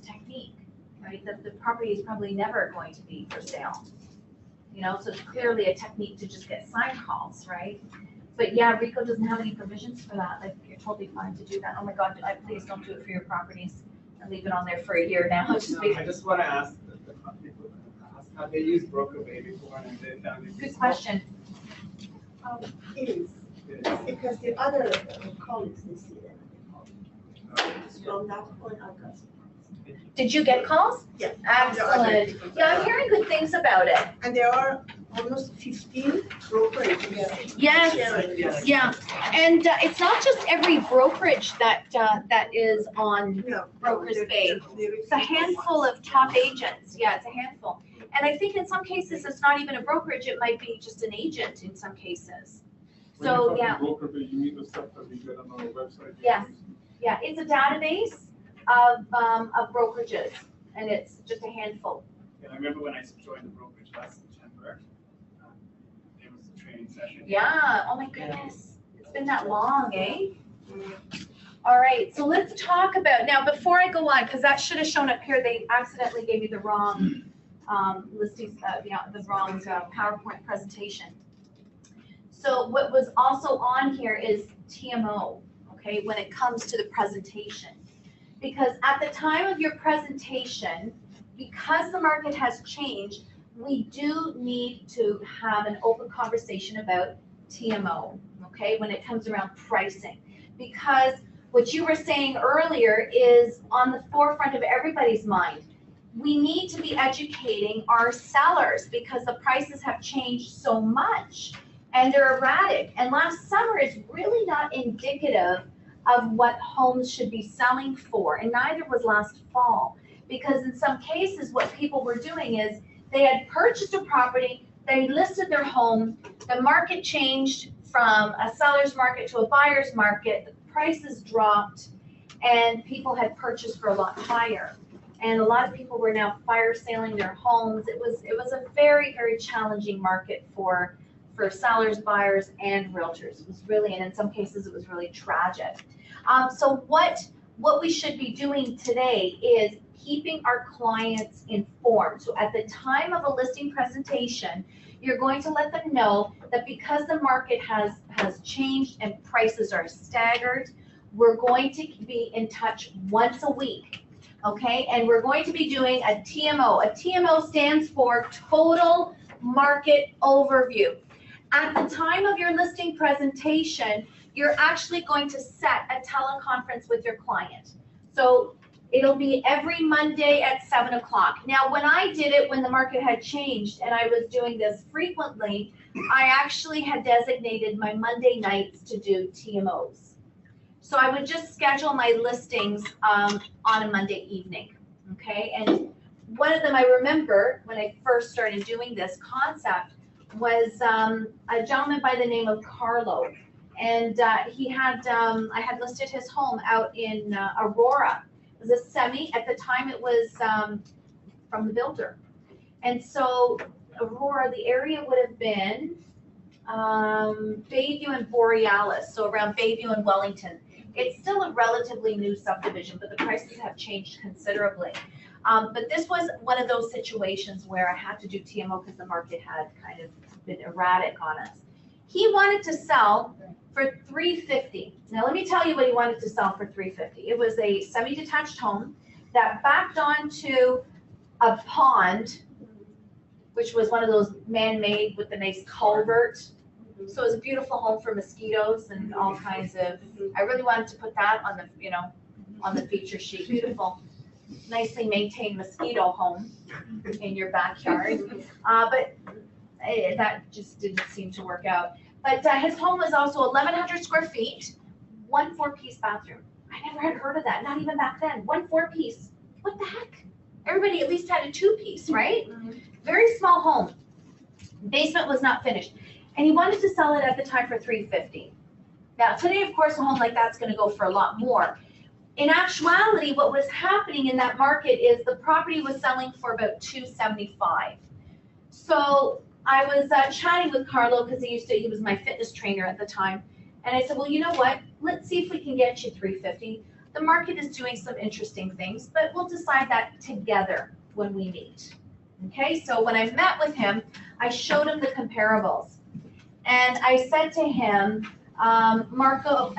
technique, right? The property is probably never going to be for sale. You know, so it's clearly a technique to just get sign calls, right? But yeah, Rico doesn't have any provisions for that. Like, you're totally fine to do that. Oh my God, please don't do it for your properties and leave it on there for a year now. Just No, I just want to ask the people, have they used Broker Bay before and they found it? Good question. It is, because the other colleagues, they see them. From that point, I got. Did you get calls? Yeah. Excellent. Yeah, I'm hearing good things about it. And there are almost 15 brokerages. Yes, yeah. And it's not just every brokerage that is on Brokers Bay. It's a handful of top agents. Yeah, it's a handful. And I think in some cases, it's not even a brokerage. It might be just an agent in some cases. So, yeah. Broker Bay, you mean the stuff that we get on our website? Yes. Yeah, it's a database of brokerages, and it's just a handful. Yeah, I remember when I joined the brokerage last September, there was a training session. Yeah, oh my goodness. It's been that long, eh? All right, so let's talk about, now before I go on, because that should have shown up here, they accidentally gave me the wrong listings, the wrong PowerPoint presentation. So what was also on here is TMO, okay, when it comes to the presentation. Because at the time of your presentation, because the market has changed, we do need to have an open conversation about TMO, okay, when it comes around pricing. Because what you were saying earlier is on the forefront of everybody's mind. We need to be educating our sellers because the prices have changed so much and they're erratic. And last summer is really not indicative of what homes should be selling for, and neither was last fall. Because in some cases, what people were doing is they had purchased a property, they listed their home, the market changed from a seller's market to a buyer's market, the prices dropped and people had purchased for a lot higher. And a lot of people were now fire saling their homes. It was a very, very challenging market for sellers, buyers, and realtors. It was really, and in some cases it was really tragic. So what we should be doing today is keeping our clients informed. So at the time of a listing presentation, you're going to let them know that because the market has changed and prices are staggered, we're going to be in touch once a week, okay? And we're going to be doing a TMO. A TMO stands for Total Market Overview. At the time of your listing presentation, you're actually going to set a teleconference with your client. So it'll be every Monday at 7 o'clock. Now, when I did it, when the market had changed and I was doing this frequently, I actually had designated my Monday nights to do TMOs. So I would just schedule my listings on a Monday evening, okay? And one of them I remember when I first started doing this concept was a gentleman by the name of Carlo. And he had, I had listed his home out in Aurora. It was a semi. At the time it was from the builder. And so Aurora, the area would have been Bayview and Borealis, so around Bayview and Wellington. It's still a relatively new subdivision, but the prices have changed considerably. But this was one of those situations where I had to do TMO because the market had kind of been erratic on us. He wanted to sell for $350. Now let me tell you what he wanted to sell for $350. It was a semi-detached home that backed onto a pond, which was one of those man-made with the nice culvert. So it was a beautiful home for mosquitoes and all kinds of, I really wanted to put that on the, you know, on the feature sheet. Beautiful, nicely maintained mosquito home in your backyard. But that just didn't seem to work out. But his home was also 1,100 square feet, one 4-piece bathroom. I never had heard of that, not even back then. One 4-piece. What the heck? Everybody at least had a 2-piece, right? Very small home. Basement was not finished. And he wanted to sell it at the time for $350. Now today, of course, a home like that's going to go for a lot more. In actuality, what was happening in that market is the property was selling for about $275. So I was chatting with Carlo because he was my fitness trainer at the time. And I said, well, you know what? Let's see if we can get you $350. The market is doing some interesting things, but we'll decide that together when we meet. Okay, so when I met with him, I showed him the comparables. And I said to him, Carlo,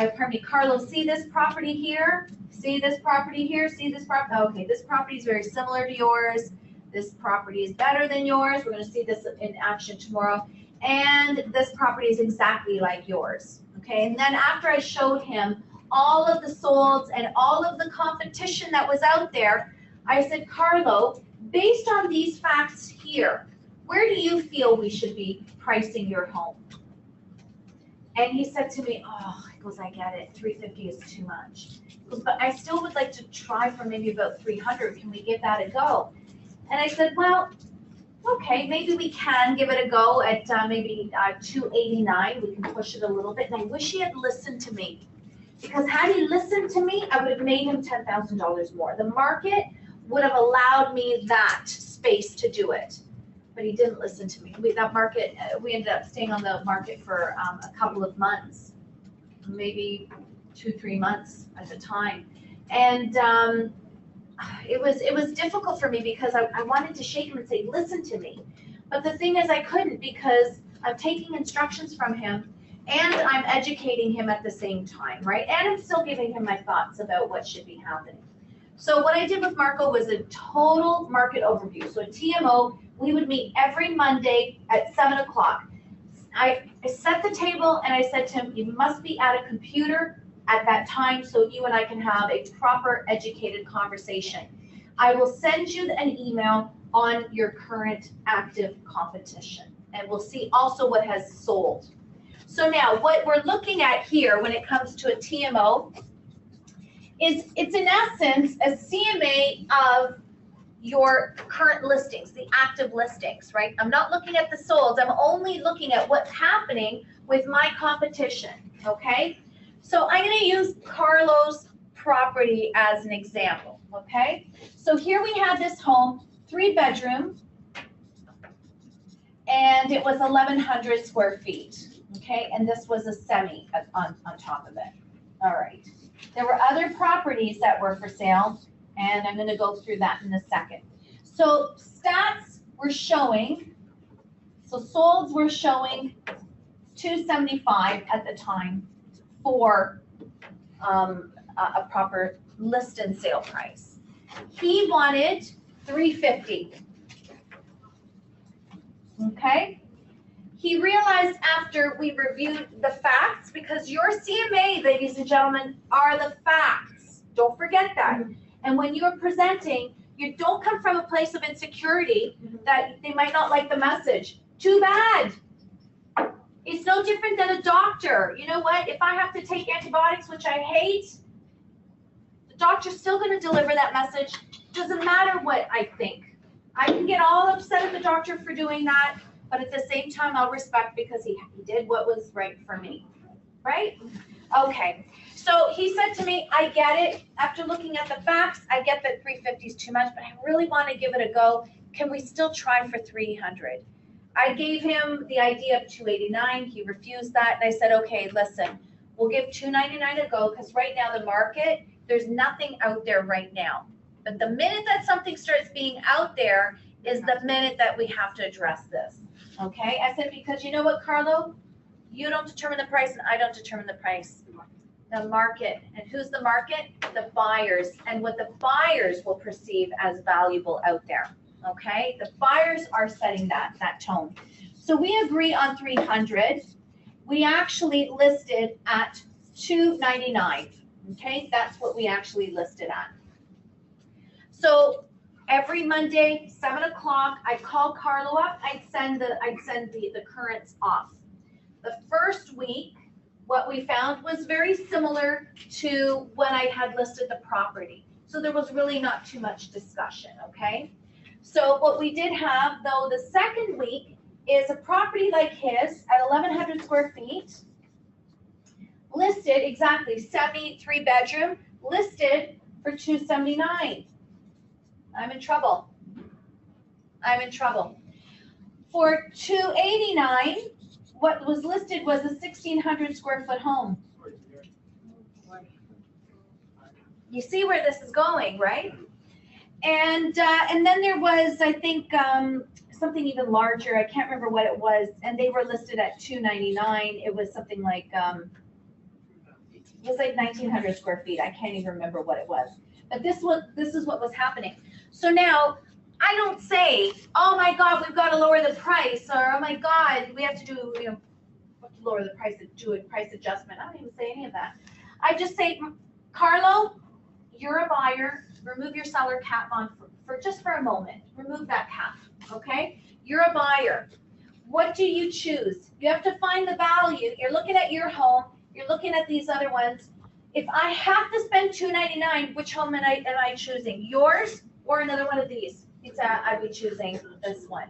see this property here? See this property here? See this property? Okay, this property is very similar to yours. This property is better than yours. We're going to see this in action tomorrow. And this property is exactly like yours. Okay, and then after I showed him all of the solds and all of the competition that was out there, I said, Carlo, based on these facts here, where do you feel we should be pricing your home? And he said to me, oh, he goes, I get it. $350 is too much. He goes, but I still would like to try for maybe about $300. Can we give that a go? And I said, well, okay, maybe we can give it a go at maybe $289. We can push it a little bit. And I wish he had listened to me. Because had he listened to me, I would have made him $10,000 more. The market would have allowed me that space to do it. But he didn't listen to me. We ended up staying on the market for a couple of months, maybe 2-3 months at the time. And it was difficult for me because I wanted to shake him and say, listen to me. But the thing is I couldn't because I'm taking instructions from him and I'm educating him at the same time, right? And I'm still giving him my thoughts about what should be happening. So what I did with Marco was a total market overview. So a TMO, we would meet every Monday at 7 o'clock. I set the table and I said to him, you must be at a computer at that time so you and I can have a proper educated conversation. I will send you an email on your current active competition and we'll see also what has sold. So now what we're looking at here when it comes to a TMO is it's in essence a CMA of your current listings, the active listings, right? I'm not looking at the solds. I'm only looking at what's happening with my competition, okay? So I'm going to use Carlo's property as an example, okay? So here we have this home, 3-bedroom, and it was 1,100 square feet, okay? And this was a semi on top of it. All right. There were other properties that were for sale, and I'm going to go through that in a second. So stats were showing, so solds were showing 275 at the time for a proper list and sale price. He wanted 350. Okay? He realized after we reviewed the facts, because your CMA, ladies and gentlemen, are the facts. Don't forget that. And when you're presenting, you don't come from a place of insecurity that they might not like the message. Too bad. It's no different than a doctor. You know what? If I have to take antibiotics, which I hate, the doctor's still going to deliver that message. Doesn't matter what I think. I can get all upset at the doctor for doing that, but at the same time, I'll respect because he did what was right for me. Right? Okay. So he said to me, I get it. After looking at the facts, I get that 350 is too much, but I really want to give it a go. Can we still try for 300? I gave him the idea of 289. He refused that. And I said, okay, listen, we'll give 299 a go because right now the market, there's nothing out there right now. But the minute that something starts being out there is the minute that we have to address this. Okay? I said, because you know what, Carlo? You don't determine the price and I don't determine the price. The market. And who's the market? The buyers. And what the buyers will perceive as valuable out there. Okay? The buyers are setting that tone. So we agree on 300. We actually listed at 299. Okay? That's what we actually listed at. So every Monday, 7 o'clock, I'd call Carlo up. I'd send the currents off. The first week, what we found was very similar to when I had listed the property. So there was really not too much discussion, okay? So what we did have, though, the second week is a property like his at 1,100 square feet, listed exactly 3-bedroom, listed for 279. I'm in trouble. I'm in trouble. For 289, what was listed was a 1,600 square foot home. You see where this is going, right? And then there was, I think, something even larger. I can't remember what it was, and they were listed at 299. It was something like it was like 1,900 square feet. I can't even remember what it was. But this is what was happening. So now I don't say, oh my God, we've got to lower the price, or oh my God, we have to do, lower the price, do a price adjustment. I don't even say any of that. I just say, Carlo, you're a buyer. Remove your seller cap on for just for a moment. Remove that cap, okay? You're a buyer. What do you choose? You have to find the value. You're looking at your home. You're looking at these other ones. If I have to spend $299, which home am I choosing? Yours or another one of these? I'd be choosing this one,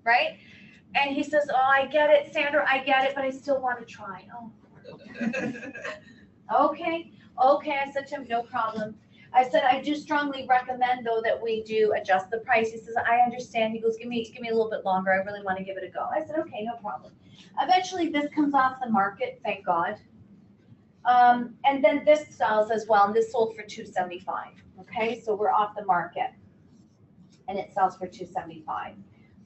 right? And he says, oh, I get it, Sandra, I get it, but I still want to try. Oh, okay. I said to him, no problem. I said, I do strongly recommend, though, that we do adjust the price. He says, I understand. He goes, give me a little bit longer. I really want to give it a go. I said, okay, no problem. Eventually, this comes off the market, thank God. And then this sells as well, and this sold for $275. Okay, so we're off the market, and it sells for $275.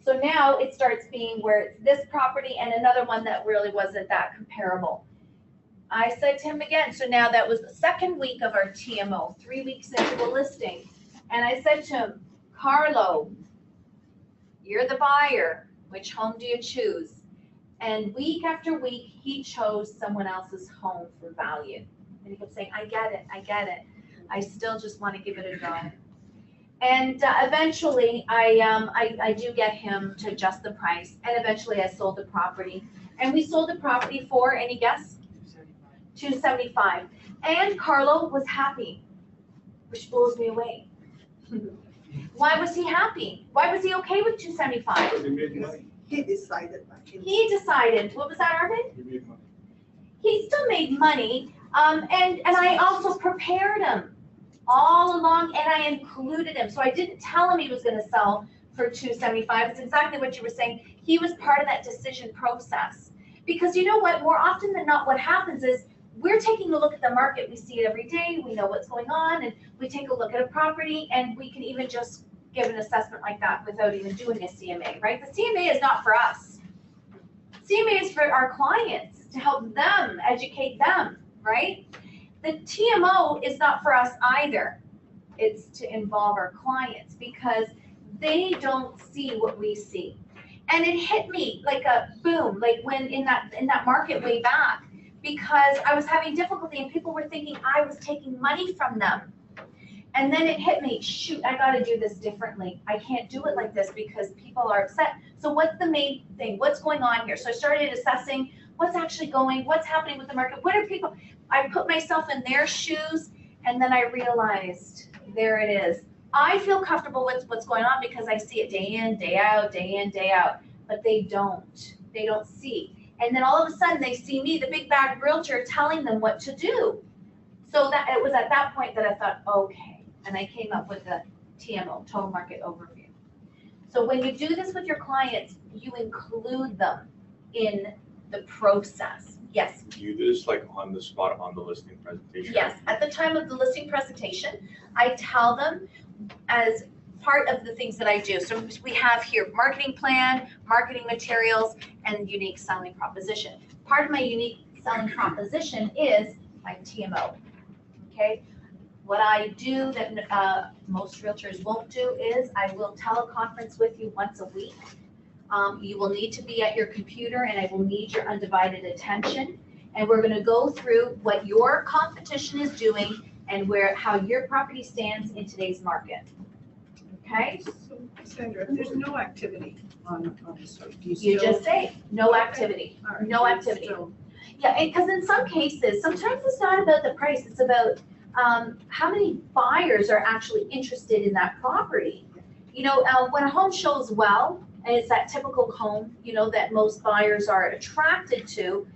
So now it starts being where it's this property and another one that really wasn't that comparable. I said to him again, so now that was the second week of our TMO, 3 weeks into the listing. And I said to him, Carlo, you're the buyer. Which home do you choose? And week after week, he chose someone else's home for value. And he kept saying, I get it. I still just want to give it a go. And eventually, I do get him to adjust the price. And eventually, I sold the property. And we sold the property for, any guess? $275. And Carlo was happy, which blows me away. Why was he happy? Why was he okay with 275? They made money. He decided back in. He decided, what was that, Arvin? He made money. He still made money, and I also prepared him all along, and I included him. So I didn't tell him he was gonna sell for 275. It's exactly what you were saying. He was part of that decision process. Because you know what, more often than not, what happens is we're taking a look at the market. We see it every day. We know what's going on, and we take a look at a property, and we can even just give an assessment like that without even doing a CMA, right? The CMA is not for us. CMA is for our clients to help them, educate them, right? The TMO is not for us either. It's to involve our clients because they don't see what we see. And it hit me like a boom, like when in that market way back, because I was having difficulty and people were thinking I was taking money from them. And then it hit me, shoot, I gotta do this differently. I can't do it like this because people are upset. So what's the main thing? What's going on here? So I started assessing what's actually what's happening with the market. What are people, I put myself in their shoes and then I realized, there it is. I feel comfortable with what's going on because I see it day in, day out, but they don't see. And then all of a sudden they see me, the big bad realtor, telling them what to do. So that it was at that point that I thought, okay. And I came up with the TMO, Total Market Overview. So when you do this with your clients, you include them in the process. Yes. Do you do this like on the spot on the listing presentation? Yes, at the time of the listing presentation, I tell them as part of the things that I do. So we have here marketing plan, marketing materials, and unique selling proposition. Part of my unique selling proposition is my TMO, okay? What I do that most realtors won't do is I will teleconference with you once a week. You will need to be at your computer and I will need your undivided attention. And we're gonna go through what your competition is doing and how your property stands in today's market. Okay? So, Sandra, if there's no activity on the site, do You still? just say, no activity, All right, no activity. still- Yeah, because in some cases, sometimes it's not about the price, it's about how many buyers are actually interested in that property. You know, when a home shows well, and it's that typical home, you know, that most buyers are attracted to,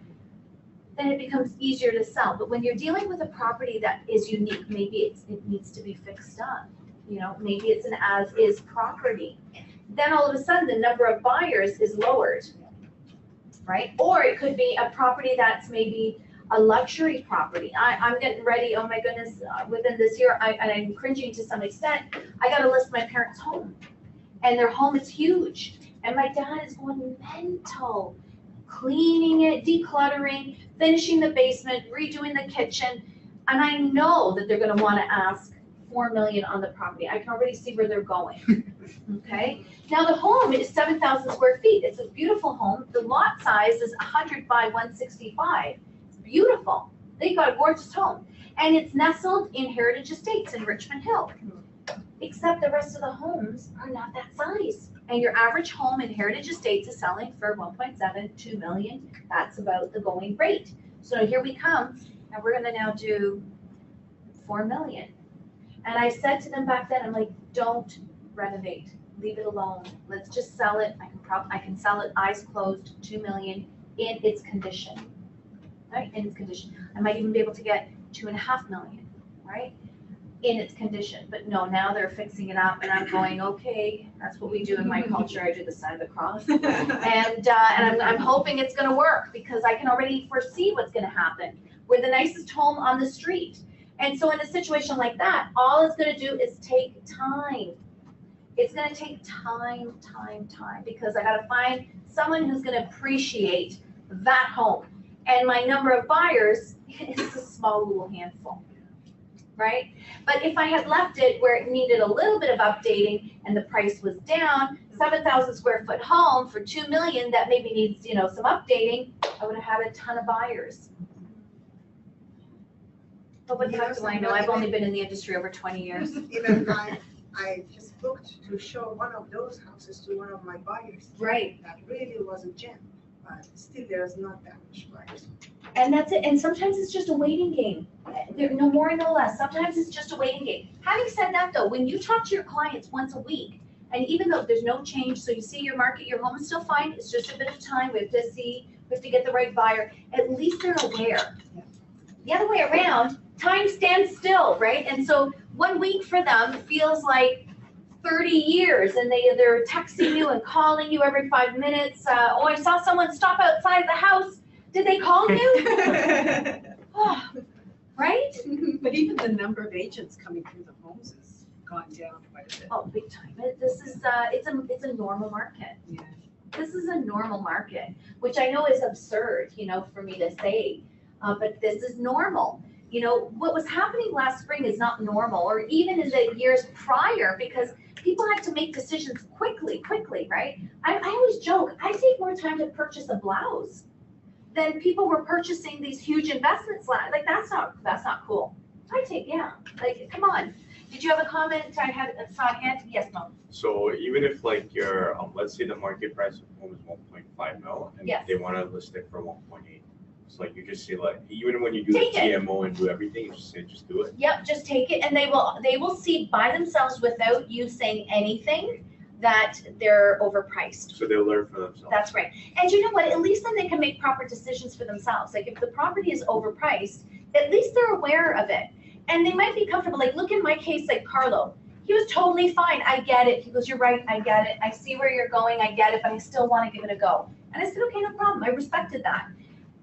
then it becomes easier to sell. But when you're dealing with a property that is unique, maybe it needs to be fixed up. You know, maybe it's an as-is property. Then all of a sudden, the number of buyers is lowered, right? Or it could be a property that's maybe a luxury property. I'm getting ready, oh my goodness, within this year, and I'm cringing to some extent, I gotta list my parents' home. And their home is huge. And my dad is going mental, cleaning it, decluttering, finishing the basement, redoing the kitchen. And I know that they're gonna wanna ask $4 million on the property. I can already see where they're going, okay? Now the home is 7,000 square feet. It's a beautiful home. The lot size is 100 by 165. Beautiful. They got a gorgeous home. And it's nestled in Heritage Estates in Richmond Hill. Except the rest of the homes are not that size. And your average home in Heritage Estates is selling for 1.7, 2 million. That's about the going rate. So here we come, and we're gonna now do 4 million. And I said to them back then, I'm like, don't renovate, leave it alone. Let's just sell it. I can sell it eyes closed, 2 million in its condition. Right, in its condition. I might even be able to get 2.5 million, right? In its condition, but no, now they're fixing it up and I'm going, okay, that's what we do in my culture. I do the sign of the cross. And I'm hoping it's gonna work because I can already foresee what's gonna happen. We're the nicest home on the street. And so in a situation like that, all it's gonna do is take time. It's gonna take time, because I gotta find someone who's gonna appreciate that home. And my number of buyers is a small little handful, right? But if I had left it where it needed a little bit of updating and the price was down, 7,000 square foot home for 2 million that maybe needs, you know, some updating, I would have had a ton of buyers. But what the heck do I know? I've only been in the industry over 20 years. Even I just booked to show one of those houses to one of my buyers. Right. That really was a gem. but still there's not that much buyers. And that's it, and sometimes it's just a waiting game. No more, no less, sometimes it's just a waiting game. Having said that though, when you talk to your clients once a week, and even though there's no change, so you see your market, your home is still fine, it's just a bit of time, we have to get the right buyer, at least they're aware. The other way around, time stands still, right? And so 1 week for them feels like 30 years, and they're texting you and calling you every 5 minutes. Oh, I saw someone stop outside the house. Did they call you? Oh, right? But even the number of agents coming through the homes has gone down quite a bit. Oh, big time. This is it's a normal market. Yeah. This is a normal market, which I know is absurd, for me to say, but this is normal. What was happening last spring is not normal, or even in the years prior, because people had to make decisions quickly, right? I always joke, I take more time to purchase a blouse than people were purchasing these huge investments. Like, that's not cool. Come on. Did you have a comment? I saw a hand. Yes, Mo. So even if like your, let's say the market price of home is 1.5 mil, and Yes. they want to list it for 1.8. It's like, you just say like, even when you do Take the it. TMO and do everything, you just say, just do it. Yep, just take it, and they will see by themselves without you saying anything that they're overpriced. So they'll learn for themselves. That's right. And you know what? At least then they can make proper decisions for themselves. Like, if the property is overpriced, at least they're aware of it. And they might be comfortable. Like, look in my case, like Carlo. He was totally fine. I get it. He goes, you're right. I get it. I see where you're going. I get it, but I still want to give it a go. And I said, okay, no problem. I respected that.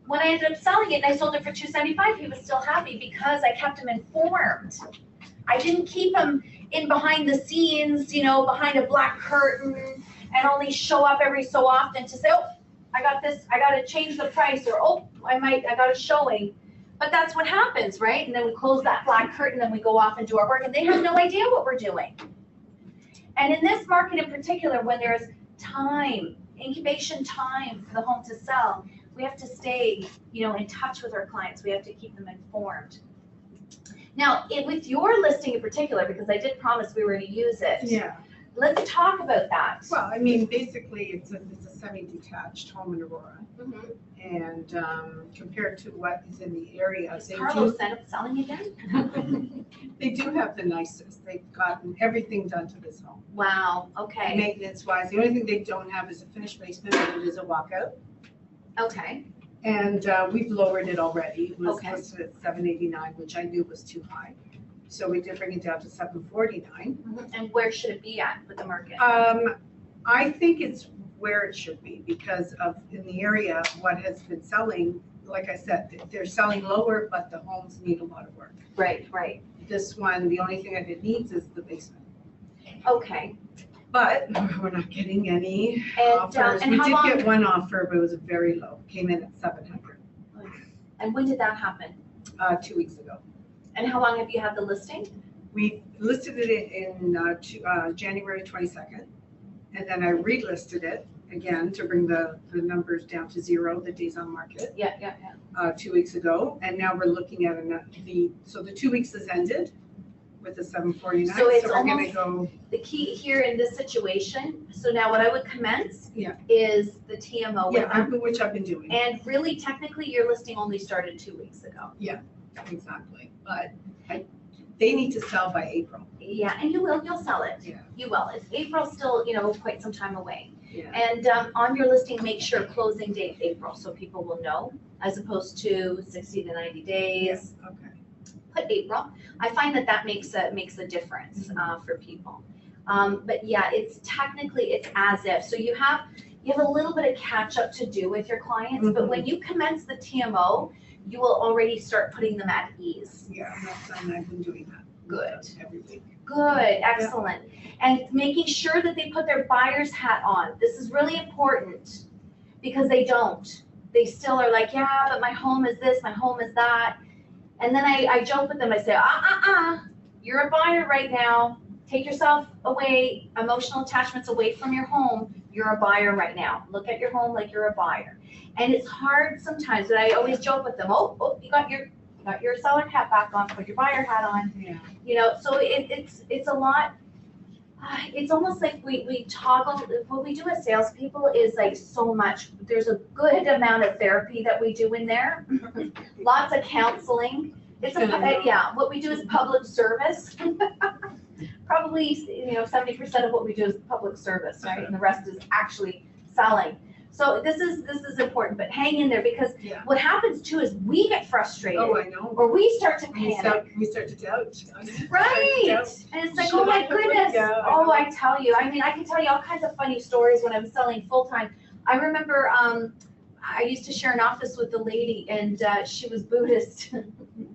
When I ended up selling it and I sold it for $275, he was still happy because I kept him informed. I didn't keep him in behind the scenes, behind a black curtain, and only show up every so often to say, oh, I got this, I got to change the price, or oh, I got a showing. But that's what happens, right? And then we close that black curtain and we go off and do our work, and they have no idea what we're doing. And in this market in particular, when there's time, incubation time for the home to sell, we have to stay, in touch with our clients. We have to keep them informed. Now, with your listing in particular, because I did promise we were going to use it. Yeah. Let's talk about that. Well, I mean, basically, it's a semi-detached home in Aurora, Mhm. and compared to what is in the area, Is Carlos selling again? they do have the nicest. They've gotten everything done to this home. Wow. Okay. Maintenance-wise, the only thing they don't have is a finished basement, but it is a walkout. Okay. And we've lowered it already. It was Okay. listed at $789, which I knew was too high. So we did bring it down to $749. Mhm. And where should it be at with the market? I think it's where it should be because of in the area, what has been selling, like I said, they're selling lower, but the homes need a lot of work. Right. Right. This one, the only thing that it needs is the basement. Okay. But we're not getting any And, offers. and We how did long? get one offer, but it was very low. Came in at 700 And when did that happen? 2 weeks ago. And how long have you had the listing? We listed it in January 22nd, and then I relisted it again to bring the numbers down to 0, the days on market, Yeah. 2 weeks ago. And now we're looking at so the 2 weeks has ended with the 749. So it's we're gonna almost- go. The key here in this situation, so now what I would commence Yeah. is the TMO with Yeah, them. which I've been doing. And really, technically, your listing only started 2 weeks ago. Exactly. But they need to sell by April. Yeah, and you'll sell it. Yeah. You will. April's still, quite some time away. Yeah. And on your listing, make sure closing date April, so people will know, as opposed to 60 to 90 days. Okay. Put April. I find that makes a difference for people. But yeah, it's as if. So you have a little bit of catch up to do with your clients, but when you commence the TMO, you will already start putting them at ease. Yeah, I've been doing that. Good. Every week. Good, excellent. And making sure that they put their buyer's hat on. This is really important because they don't. They still are like, yeah, but my home is this, my home is that. And then I joke with them, I say, you're a buyer right now. Take yourself away, emotional attachments away from your home. You're a buyer right now. Look at your home like you're a buyer. And it's hard sometimes, but I always joke with them, you got your seller hat back on, put your buyer hat on. Yeah. So it's a lot, it's almost like we toggle, what we do as salespeople is like so much, there's a good amount of therapy that we do in there. Lots of counseling. It's yeah, what we do is public service. Probably, 70% of what we do is public service, right? And the rest is actually selling. So this is important, but hang in there because what happens too is we get frustrated. Oh, I know. Or we start to panic. We start to doubt. Right. And it's like, oh my goodness. Oh, I tell you. I mean, I can tell you all kinds of funny stories when I'm selling full time. I remember I used to share an office with a lady and she was Buddhist.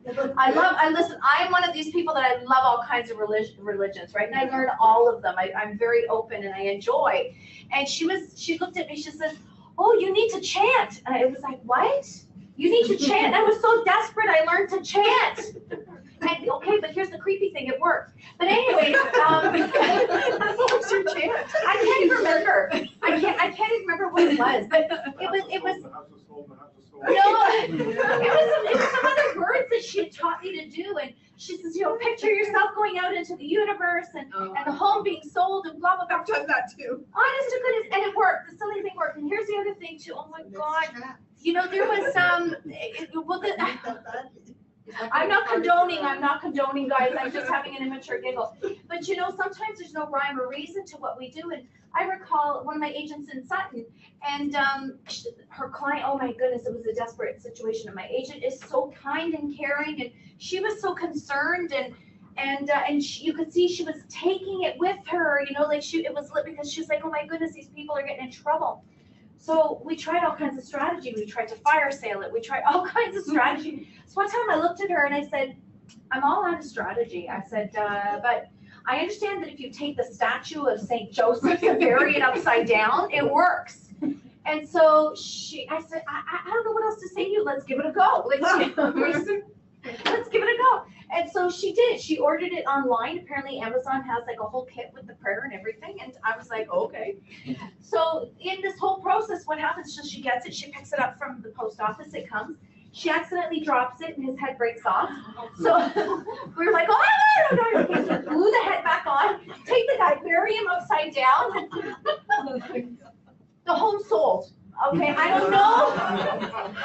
Listen, I'm one of these people that I love all kinds of religions, right? And I learn all of them. I'm very open and I enjoy. And she looked at me, she says, oh, you need to chant. And I was like, what? You need to chant? I was so desperate, I learned to chant. And, okay, but here's the creepy thing, it worked. But anyway, what was your chant? I can't even remember. I can't even remember what it was, but it was no, it was some other words that she had taught me to do, and she says, picture yourself going out into the universe and the home being sold and blah blah blah. I've done that too. Honest to goodness, and it worked. The silly thing worked. And here's the other thing too. Oh my God, there was I'm not condoning, guys. I'm just having an immature giggle. But sometimes there's no rhyme or reason to what we do. And I recall one of my agents in Sutton, and her client. Oh my goodness, it was a desperate situation. And my agent is so kind and caring, and she was so concerned, and you could see she was taking it with her. It was lit because she was like, oh my goodness, these people are getting in trouble. So we tried all kinds of strategy. We tried to fire sale it. We tried all kinds of strategy. So one time I looked at her and I said, I'm all out of strategy. I said, but I understand that if you take the statue of St. Joseph and bury it upside down, it works. And so I said, I don't know what else to say to you. Let's give it a go. Let's give it a go. And so she did. She ordered it online. Apparently Amazon has like a whole kit with the prayer and everything. And I was like, okay. So in this whole process, what happens? So she gets it. She picks it up from the post office. It comes. She accidentally drops it and his head breaks off. So we were like, oh, no. So glue the head back on. Take the guy, bury him upside down. The home sold. Okay, I don't know.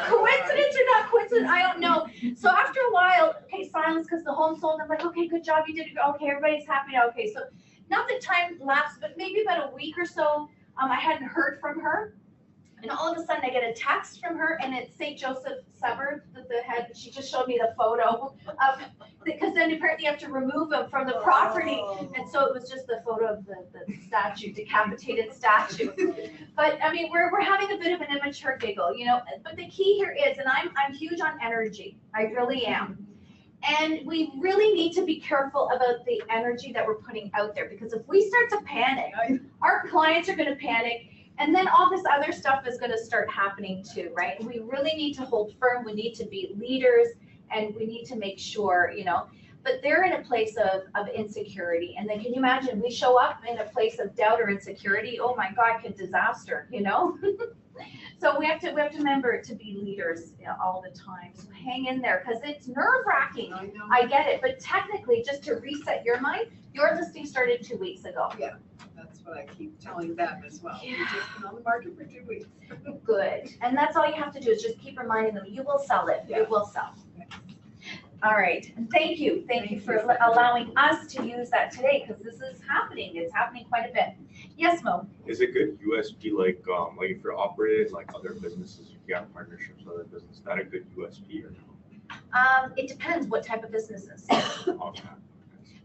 Coincidence or not coincidence, I don't know. So after a while, okay, silence because the home sold. I'm like, okay, good job, you did it. Okay, everybody's happy now. Okay, so not that time lapsed, but maybe about a week or so, I hadn't heard from her. And all of a sudden I get a text from her and it's St. Joseph severed the head. She just showed me the photo of, because then apparently you have to remove him from the property. And so it was just the photo of the statue, decapitated statue. But I mean, we're having a bit of an immature giggle, but the key here is, and I'm huge on energy. I really am. And we really need to be careful about the energy that we're putting out there, because if we start to panic, our clients are going to panic. And then all this other stuff is going to start happening too, right? And we really need to hold firm. We need to be leaders, and we need to make sure, but they're in a place of insecurity. And then can you imagine, we show up in a place of doubt or insecurity? Oh my God, disaster, So we have to remember to be leaders all the time. So hang in there, because it's nerve-wracking. I get it. But technically, just to reset your mind, your listing started 2 weeks ago. Yeah. That's what I keep telling them as well. You've just been on the market for 2 weeks. Good. And that's all you have to do is just keep reminding them, you will sell it. Yeah. It will sell. All right. And thank you. Thank you for allowing us to use that today, because this is happening. It's happening quite a bit. Yes, Mo? Is it good USP, like if you're operating like other businesses, if you have partnerships with other businesses, is that a good USP or no? It depends what type of businesses. Okay.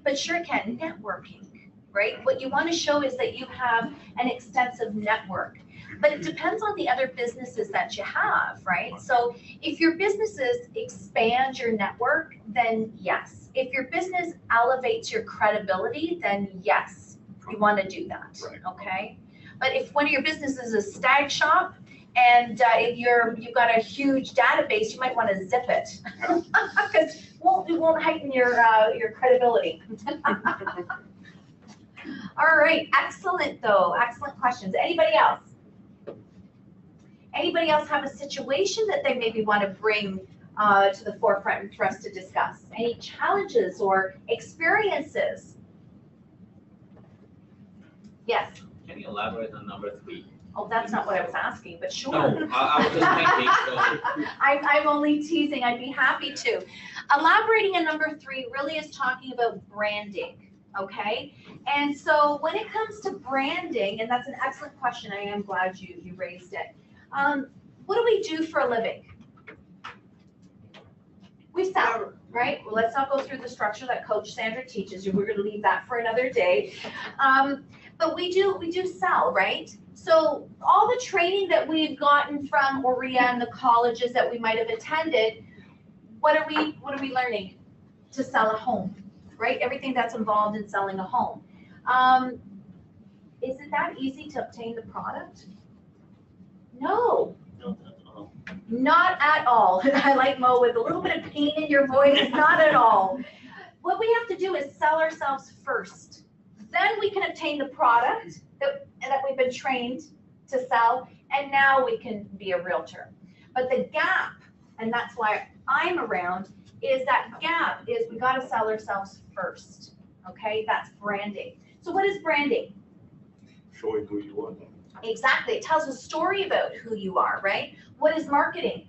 But sure can. Networking. Right? What you want to show is that you have an extensive network, but it depends on the other businesses that you have, right? So if your businesses expand your network, then yes. If your business elevates your credibility, then yes, you want to do that, okay? But if one of your businesses is a stag shop and you've got a huge database, you might want to zip it because it won't heighten your credibility. All right, excellent though, excellent questions. Anybody else? Anybody else have a situation that they maybe want to bring to the forefront for us to discuss? Any challenges or experiences? Yes. Can you elaborate on number 3? Oh, that's not what I was asking, but sure. No, I was just thinking, so. I'm only teasing, I'd be happy to. Elaborating on number 3 really is talking about branding, okay? And so when it comes to branding, and that's an excellent question, I am glad you raised it. What do we do for a living? We sell, right? Well, let's not go through the structure that Coach Sandra teaches you. We're gonna leave that for another day. But we do sell, right? So all the training that we've gotten from OREA and the colleges that we might have attended, what are we learning? To sell a home, right? Everything that's involved in selling a home. Is it that easy to obtain the product? No. Not at all. I like Mo with a little bit of pain in your voice, not at all. What we have to do is sell ourselves first. Then we can obtain the product that we've been trained to sell, and now we can be a realtor. But the gap, and that's why I'm around, is that gap is we gotta sell ourselves first, okay? That's branding. So what is branding? Showing who you are. Exactly, it tells a story about who you are, right? What is marketing?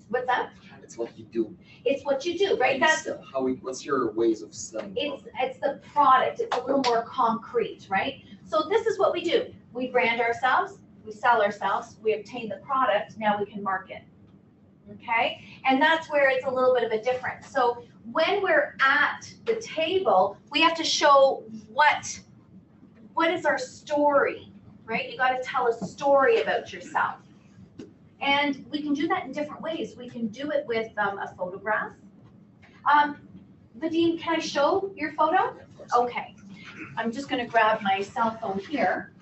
What's that? It's what you do. It's what you do, right? That's What's your ways of selling? it's the product. It's a little more concrete, right? So this is what we do. We brand ourselves, we sell ourselves, we obtain the product, now we can market. Okay? And that's where it's a little bit of a difference. So when we're at the table, we have to show what is our story, right? You got to tell a story about yourself. And we can do that in different ways. We can do it with a photograph. Vadim, can I show your photo? Okay. I'm just going to grab my cell phone here.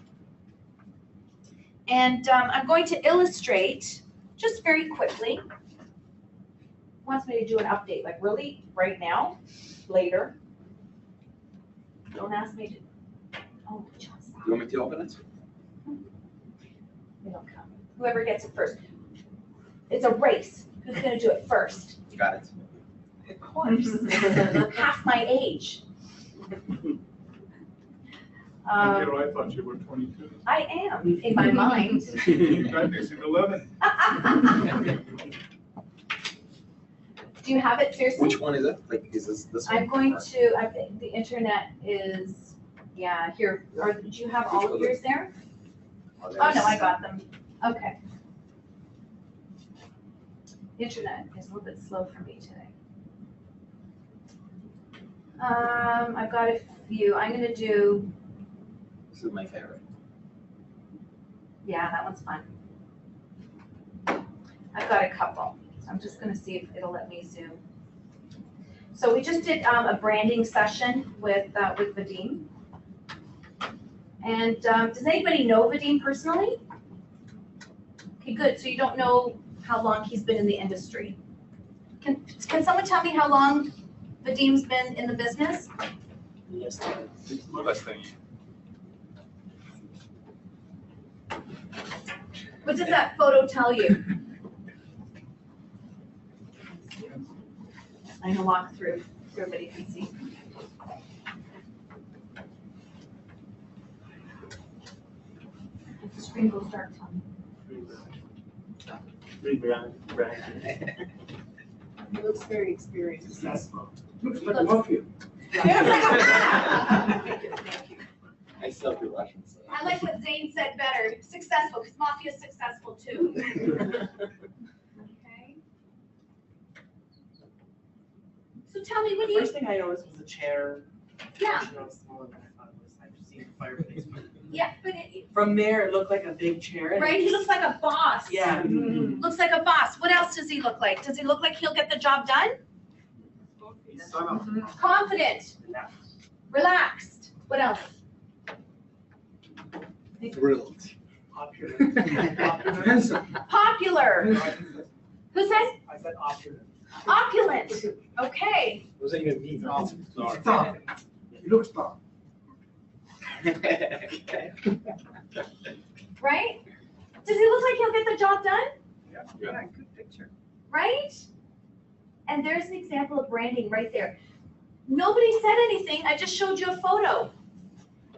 And I'm going to illustrate just very quickly. Wants me to do an update, like really right now, later. Don't ask me to. Oh, just stop. You want me to open it? They don't come. Whoever gets it first. It's a race. Who's going to do it first? You got it. Of course. Half my age. I thought you were 22. I am, in my mind. That makes it 11. Do you have it, seriously? Which one is it? Like, is this one? I'm going to, I think the internet is, yeah, here. Or do you have all of yours there? Oh, no, I got them. Okay. The internet is a little bit slow for me today. I've got a few. I'm going to do. This is my favorite. Yeah, that one's fun. I've got a couple. I'm just going to see if it'll let me zoom. So we just did a branding session with Vadim. And does anybody know Vadim personally? Okay, good. So you don't know how long he's been in the industry. Can someone tell me how long Vadim's been in the business? Less than a year. What does that photo tell you? I'm gonna walk through so everybody can see. If the screen goes dark, tell me. He looks very experienced. Successful. Looks like a mafia. Thank you. I still do Russian. So. I like what Zane said better, successful, because mafia is successful too. Okay. So tell me, what do you? First thing I noticed was the chair. Yeah. You know, smaller than I thought it was. I've seen the fireplace. Yeah, but it, From there, it looked like a big chair. right, he looks like a boss. Yeah. Looks like a boss. What else does he look like? Does he look like he'll get the job done? Confident. Relaxed. What else? Thrilled. Handsome. Popular. Who says? I said opulent. Opulent. Okay. What does that even mean? Stop. You look stop. Okay. Right? Does he look like he'll get the job done? Yeah, good picture. Right? And there's an example of branding right there. Nobody said anything, I just showed you a photo.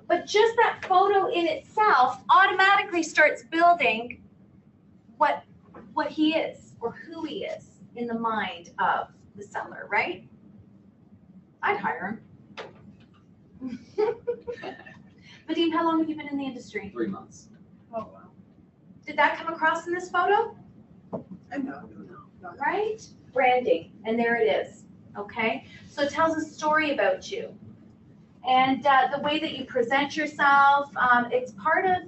But just that photo in itself automatically starts building what he is or who he is in the mind of the seller, right? I'd hire him. Vadim, how long have you been in the industry? 3 months. Oh, wow. Did that come across in this photo? No. Right? Branding, and there it is, okay? So it tells a story about you. And the way that you present yourself, it's part of,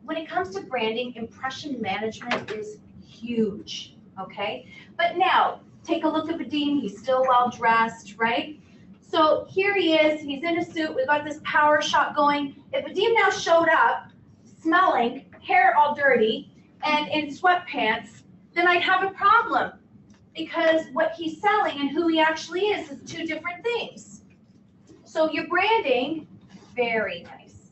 when it comes to branding, impression management is huge, okay? But now, take a look at Vadim, he's still well dressed, right? So here he is, he's in a suit, we've got this power shot going. If Vadim now showed up, smelling, hair all dirty, and in sweatpants, then I'd have a problem. Because what he's selling and who he actually is two different things. So your branding, very nice.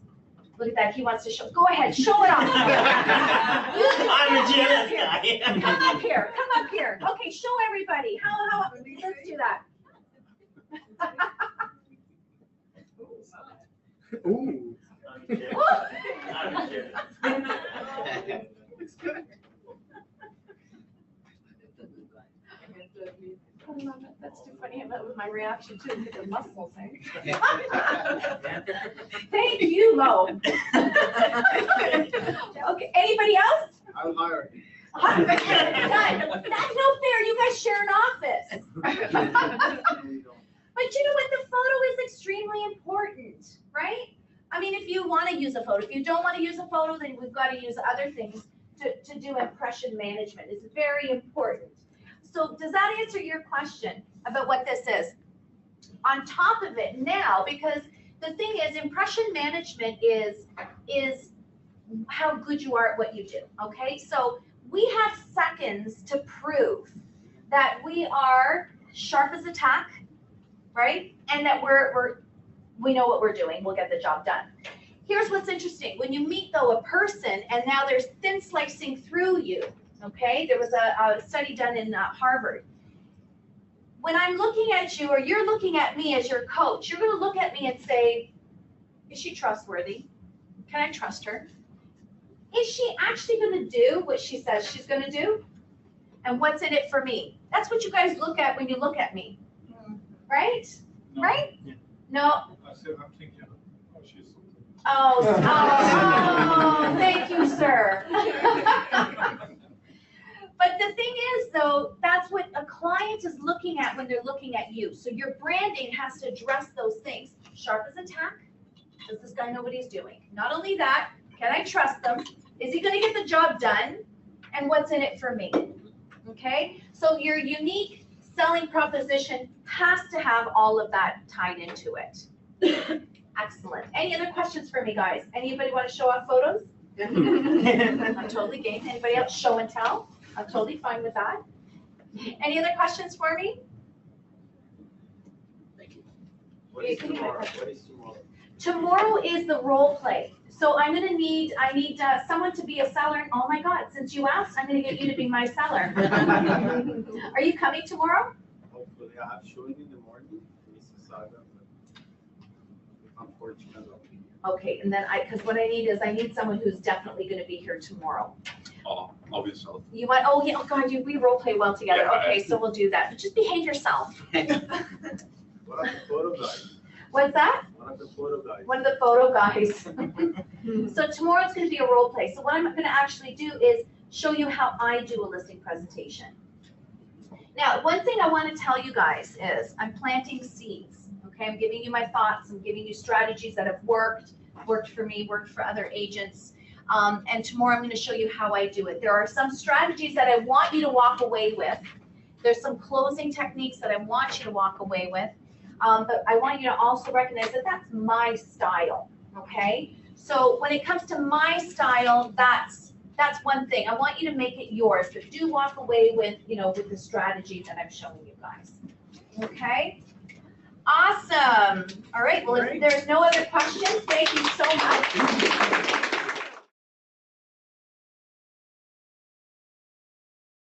Look at that, he wants to show, go ahead, show it off. I'm a jealous guy. Come up here. Okay, show everybody. How, let's do that. Ooh. Looks good. That's too funny about with my reaction too, look at the muscles, eh? Thank you, Mo. Okay, anybody else? I'm hiring. That's no fair, you guys share an office. But you know what, the photo is extremely important, right? I mean, if you want to use a photo, if you don't want to use a photo, then we've got to use other things to do impression management. It's very important. So does that answer your question about what this is? On top of it now, because the thing is, impression management is how good you are at what you do, okay? So we have seconds to prove that we are sharp as a tack, right? And that we know what we're doing, we'll get the job done. Here's what's interesting. When you meet, though, a person and now there's thin slicing through you, okay? There was a study done in Harvard. When I'm looking at you or you're looking at me as your coach, you're going to look at me and say, is she trustworthy? Can I trust her? Is she actually going to do what she says she's going to do? And what's in it for me? That's what you guys look at when you look at me, right? No. Right? Yeah. No. I said, I'm thinking, oh, she's. Oh, thank you, sir. But the thing is, though, that's what a client is looking at when they're looking at you. So your branding has to address those things. Sharp as a tack. Does this guy know what he's doing? Not only that, can I trust them? Is he going to get the job done? And what's in it for me? Okay? So your unique selling proposition has to have all of that tied into it. Excellent. Any other questions for me, guys? Anybody want to show off photos? I'm totally game. Anybody else? Show and tell? I'm totally fine with that. Any other questions for me? Thank you. What is tomorrow? Tomorrow is the role play. So I need someone to be a seller. Oh my God, since you asked, I'm going to get you to be my seller. Are you coming tomorrow? Hopefully, I have showing in the morning. Mississauga, but if I'm fortunate, I'll be here. Okay, and then because what I need someone who's definitely going to be here tomorrow. I'll be self. You want? Oh yeah. Oh God, we role play well together. Yeah, okay, so we'll do that. But just behave yourself. What are the photo guys? What's that? One of the photo guys. One of the photo guys. So tomorrow's going to be a role play. So what I'm going to actually do is show you how I do a listing presentation. Now, one thing I want to tell you guys is I'm planting seeds. Okay, I'm giving you my thoughts. I'm giving you strategies that have worked for me, worked for other agents. And tomorrow I'm going to show you how I do it. There are some strategies that I want you to walk away with. There's some closing techniques that I want you to walk away with. But I want you to also recognize that that's my style, okay? So when it comes to my style, that's one thing. I want you to make it yours, but do walk away with, with the strategy that I'm showing you guys, okay? Awesome. All right, well, if there's no other questions,